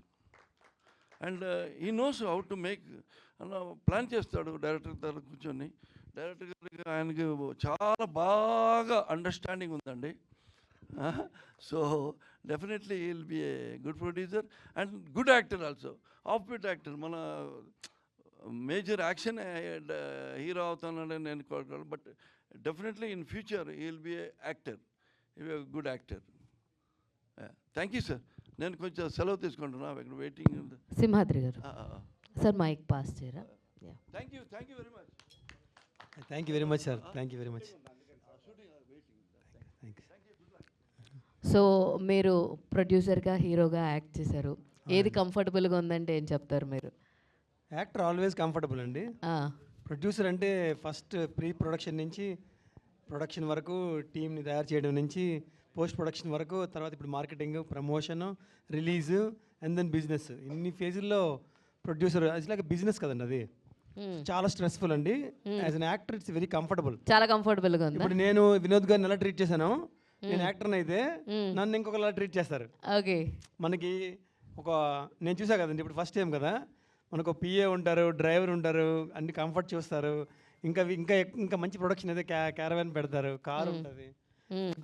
And he knows how to make. అన్న ప్లాన్ చేస్తాడు డైరెక్టర్ దగ్గర కూర్చొని. డైరెక్టర్ గారికి ఆయనకి చాలా బాగా అండర్స్టాండింగ్ ఉందండి. So definitely he will be a good producer and good actor also, off beat actor. మన మేజర్ యాక్షన్ హీరో అవుతానని నేను కోరుకోవాలి. But definitely in future he will be A actor, good actor. Thank you sir. నేను కొంచెం సెలవు తీసుకుంటున్నా, ఇక్కడ వెయిటింగ్ ఉంది. సింహాద్రి గారు సార్ మైక్ పాస్ చేయరా? Thank you very much. Thank you very much sir. Thank you very much. So మీరు ప్రొడ్యూసర్గా హీరోగా యాక్ట్ చేశారు, ఏది కంఫర్టబుల్గా ఉందంటే ఏం చెప్తారు మీరు? యాక్టర్ ఆల్వేస్ కంఫర్టబుల్ అండి. ప్రొడ్యూసర్ అంటే ఫస్ట్ ప్రీ ప్రొడక్షన్ నుంచి ప్రొడక్షన్ వరకు, టీమ్ని తయారు చేయడం నుంచి పోస్ట్ ప్రొడక్షన్ వరకు, తర్వాత ఇప్పుడు marketing, promotion, release and then business, ఇన్ని ఫేజుల్లో ప్రొడ్యూసర్ అది లైక్ బిజినెస్ కదండి. అది చాలా స్ట్రెస్ఫుల్ అండి. As an actor it's very comfortable, చాలా కంఫర్టబుల్గా ఉంది. ఇప్పుడు నేను వినోద్ గారిని ఎలా ట్రీట్ చేశాను, నేను యాక్టర్ని అయితే నన్ను ఇంకొకలా ట్రీట్ చేస్తారు. ఓకే, మనకి నేను చూసా కదండి, ఇప్పుడు ఫస్ట్ టైం కదా, మనకు పిఏ ఉంటారు, డ్రైవర్ ఉంటారు, అన్ని కంఫర్ట్ చూస్తారు. ఇంకా ఇంకా ఇంకా మంచి ప్రొడక్షన్ అయితే క్యారవాన్ పెడతారు, కారు ఉంటుంది,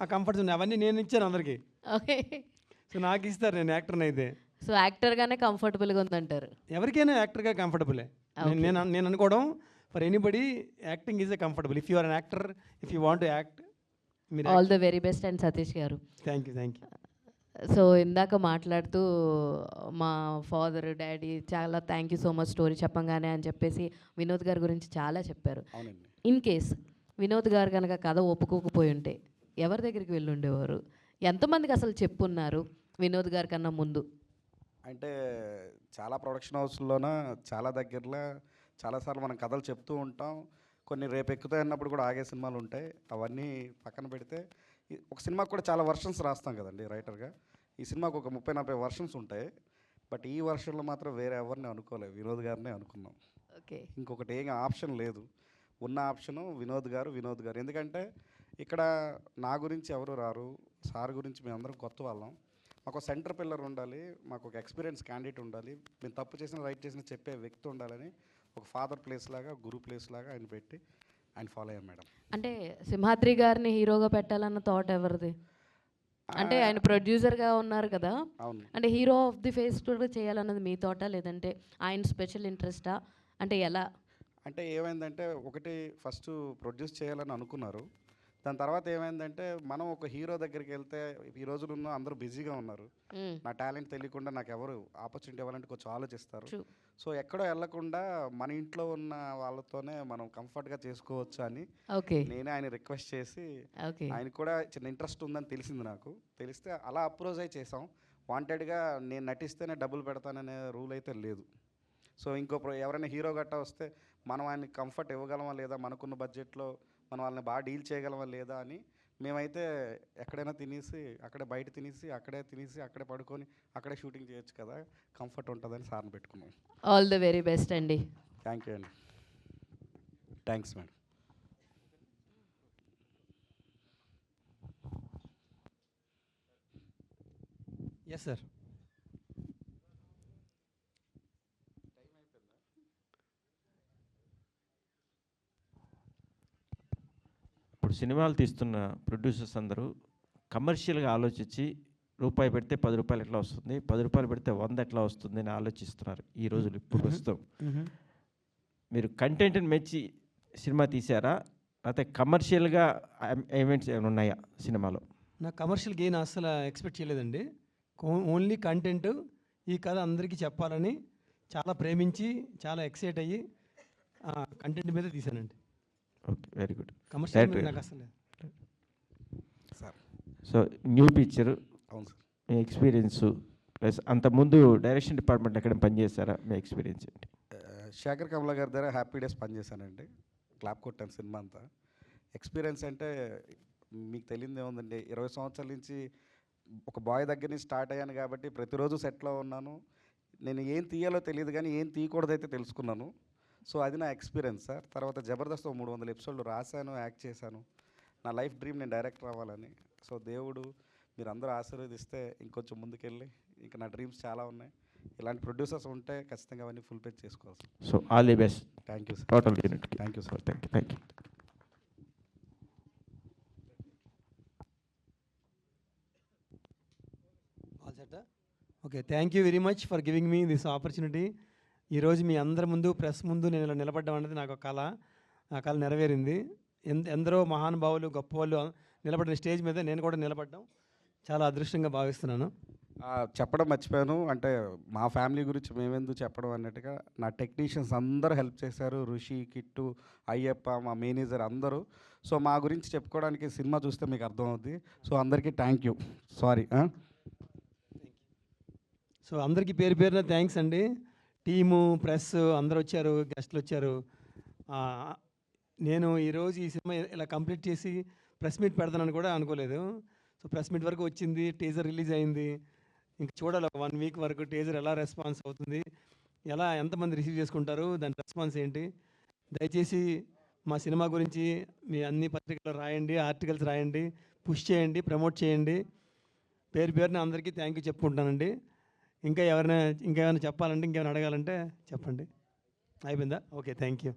ఆ కంఫర్ట్స్ ఉన్నాయి. అవన్నీ నేను ఇచ్చాను అందరికి. ఓకే, సో నాకు ఇస్తారు నేను యాక్టర్ని అయితే. సో యాక్టర్గానే కంఫర్టబుల్గా ఉందంటారు? ఎవరికైనా యాక్టర్గా కంఫర్టబులే. నేను అనుకోవడం for anybody acting is a comfortable. If you are an actor, if you want to act, all the very best. And Satish గారు, థ్యాంక్ యూ. సో ఇందాక మాట్లాడుతూ మా ఫాదర్ డాడీ చాలా thank you so much story చెప్పంగానే అని చెప్పేసి వినోద్ గారి గురించి చాలా చెప్పారు. అవునండి. ఇన్ కేస్ వినోద్ గారు కనుక కథ ఒప్పుకోకపోయి ఉంటే ఎవరి దగ్గరికి వెళ్ళి ఉండేవారు? ఎంతమందికి అసలు చెప్పున్నారు వినోద్ గారి కన్నా ముందు? అంటే చాలా ప్రొడక్షన్ హౌస్లోన చాలా దగ్గరలో చాలాసార్లు మనం కథలు చెప్తూ ఉంటాం. కొన్ని రేపు ఎక్కుతాయి అన్నప్పుడు కూడా ఆగే సినిమాలు ఉంటాయి. అవన్నీ పక్కన పెడితే ఒక సినిమాకి కూడా చాలా వర్షన్స్ రాస్తాం కదండి రైటర్గా. ఈ సినిమాకు ఒక 30-40 వర్షన్స్ ఉంటాయి. బట్ ఈ వర్షన్లో మాత్రం వేరే ఎవరిని అనుకోలేదు, వినోద్ గారినే అనుకున్నాం. ఓకే. ఇంకొకటి ఏం ఆప్షన్ లేదు. ఉన్న ఆప్షను వినోద్ గారు. ఎందుకంటే ఇక్కడ నా గురించి ఎవరు రారు, సార్ గురించి మేమందరం కొత్త వాళ్ళం. మాకు సెంటర్ పిల్లర్ ఉండాలి, మాకు ఒక ఎక్స్పీరియన్స్ క్యాండిడేట్ ఉండాలి, మేము తప్పు చేసిన రైట్ చేసిన చెప్పే వ్యక్తి ఉండాలని ఒక ఫాదర్ ప్లేస్ లాగా, గురు ప్లేస్ లాగా ఆయన పెట్టి ఆయన ఫాలో అయ్యాం మేడం. అంటే సింహాద్రి గారిని హీరోగా పెట్టాలన్న థాట్ ఎవరిది? అంటే ఆయన ప్రొడ్యూసర్గా ఉన్నారు కదా, అవును. అంటే హీరో ఆఫ్ ది ఫేస్ కూడా చేయాలన్నది మీ థాటా, లేదంటే ఆయన స్పెషల్ ఇంట్రెస్టా, అంటే ఎలా? అంటే ఏమైందంటే ఒకటి ఫస్ట్ ప్రొడ్యూస్ చేయాలని అనుకున్నారు. దాని తర్వాత ఏమైందంటే మనం ఒక హీరో దగ్గరికి వెళ్తే ఈ రోజుల్లో అందరూ బిజీగా ఉన్నారు. నా టాలెంట్ తెలియకుండా నాకు ఎవరు ఆపర్చునిటీ ఇవ్వాలంటే కొంచెం ఆలోచిస్తారు. సో ఎక్కడో వెళ్ళకుండా మన ఇంట్లో ఉన్న వాళ్ళతోనే మనం కంఫర్ట్గా చేసుకోవచ్చు అని నేనే ఆయన రిక్వెస్ట్ చేసి, ఆయన కూడా చిన్న ఇంట్రెస్ట్ ఉందని తెలిసింది నాకు. తెలిస్తే అలా అప్రోచ్ అయి చేసాం. వాంటెడ్గా నేను నటిస్తేనే డబ్బులు పెడతాననే రూల్ అయితే లేదు. సో ఎవరైనా హీరో గట్టా వస్తే మనం ఆయనకి కంఫర్ట్ ఇవ్వగలమా లేదా, మనకున్న బడ్జెట్లో మనం వాళ్ళని బాగా డీల్ చేయగలమా లేదా అని మేమైతే ఎక్కడైనా తినేసి అక్కడే బయట తినేసి అక్కడే పడుకొని అక్కడే షూటింగ్ చేయొచ్చు కదా, కంఫర్ట్ ఉంటుందని సార్ని పెట్టుకున్నాం. ఆల్ ది వెరీ బెస్ట్ అండి. థ్యాంక్ యూ అండి. Thanks madam. Yes sir. ఇప్పుడు సినిమాలు తీస్తున్న ప్రొడ్యూసర్స్ అందరూ కమర్షియల్గా ఆలోచించి రూపాయి పెడితే 10 రూపాయలు ఎట్లా వస్తుంది, 10 రూపాయలు పెడితే 100 ఎట్లా వస్తుంది అని ఆలోచిస్తున్నారు ఈ రోజులు. ఇప్పుడు ప్రస్తుతం మీరు కంటెంట్ని మెచ్చి సినిమా తీసారా, లేకపోతే కమర్షియల్గా ఈవెంట్స్ ఏమైనా ఉన్నాయా సినిమాలో? నా కమర్షియల్ గెయిన్ అసలు ఎక్స్పెక్ట్ చేయలేదండి. ఓన్లీ కంటెంట్, ఈ కథ అందరికీ చెప్పాలని చాలా ప్రేమించి చాలా ఎక్సైట్ అయ్యి కంటెంట్ మీద తీశానండి. Okay, very good. కమర్షియల్ నాకు అసలు సార్. సో న్యూ పిక్చర్, అవును సార్. మీ ఎక్స్పీరియన్స్ ప్లస్ అంతకుముందు డైరెక్షన్ డిపార్ట్మెంట్ ఎక్కడ పనిచేస్తారా, మీ ఎక్స్పీరియన్స్ ఏంటి? శేఖర్ కమల గారి దగ్గర హ్యాపీ డేస్ పనిచేశానండి. క్లాప్ కొట్టాను సినిమా అంతా. ఎక్స్పీరియన్స్ అంటే మీకు తెలియదు ఏముందండి, 20 సంవత్సరాల నుంచి ఒక బాయ్ దగ్గర నుంచి స్టార్ట్ అయ్యాను కాబట్టి ప్రతిరోజు సెట్లో ఉన్నాను. నేను ఏం తీయాలో తెలియదు కానీ ఏం తీయకూడదైతే తెలుసుకున్నాను. సో అది నా ఎక్స్పీరియన్స్ సార్. తర్వాత జబర్దస్త్ 300 ఎపిసోడ్లు రాశాను, యాక్ట్ చేశాను. నా లైఫ్ డ్రీమ్ నేను డైరెక్టర్ అవ్వాలని. సో దేవుడు మీరు అందరూ ఆశీర్వదిస్తే ఇంకొంచెం ముందుకెళ్ళి ఇంకా నా డ్రీమ్స్ చాలా ఉన్నాయి. ఇలాంటి ప్రొడ్యూసర్స్ ఉంటే ఖచ్చితంగా అవన్నీ ఫుల్ పేజ్ చేసుకోవాలి. So all the best. Thank you sir. Total unit. Thank you sir. Thank you. Okay, thank you very much for giving me this opportunity. ఈరోజు మీ అందరి ముందు ప్రెస్ ముందు నేను ఇలా నిలబడ్డం అనేది నాకు ఒక కళ. ఆ కళ నెరవేరింది. ఎందరో మహానుభావులు గొప్ప వాళ్ళు నిలబడిన స్టేజ్ మీద నేను కూడా నిలబడ్డం చాలా అదృష్టంగా భావిస్తున్నాను. చెప్పడం మర్చిపోయాను, అంటే మా ఫ్యామిలీ గురించి మేమెందుకు చెప్పడం అన్నట్టుగా నా టెక్నీషియన్స్ అందరూ హెల్ప్ చేశారు. ఋషి, కిట్టు, అయ్యప్ప, మా మేనేజర్ అందరూ. సో మా గురించి చెప్పుకోవడానికి సినిమా చూస్తే మీకు అర్థమవుద్ది. సో అందరికీ థ్యాంక్ యూ. సారీ. సో అందరికీ పేరు పేరున థ్యాంక్స్ అండి. టీము, ప్రెస్ అందరూ వచ్చారు, గెస్ట్లు వచ్చారు. నేను ఈరోజు ఈ సినిమా ఇలా కంప్లీట్ చేసి ప్రెస్ మీట్ పెడతానని కూడా అనుకోలేదు. సో ప్రెస్ మీట్ వరకు వచ్చింది, టీజర్ రిలీజ్ అయింది. ఇంక చూడాలి ఒక 1 వీక్ వరకు టీజర్ ఎలా రెస్పాన్స్ అవుతుంది, ఎంతమంది రిసీవ్ చేసుకుంటారు, దాని రెస్పాన్స్ ఏంటి. దయచేసి మా సినిమా గురించి మీ అన్ని పత్రికలు రాయండి, ఆర్టికల్స్ రాయండి, పుష్ చేయండి, ప్రమోట్ చేయండి. పేరు పేరున అందరికీ థ్యాంక్ యూ చెప్పుకుంటానండి. ఇంకేమైనా చెప్పాలంటే, ఇంకేమైనా అడగాలంటే చెప్పండి. అయిపోయిందా? Okay, thank you.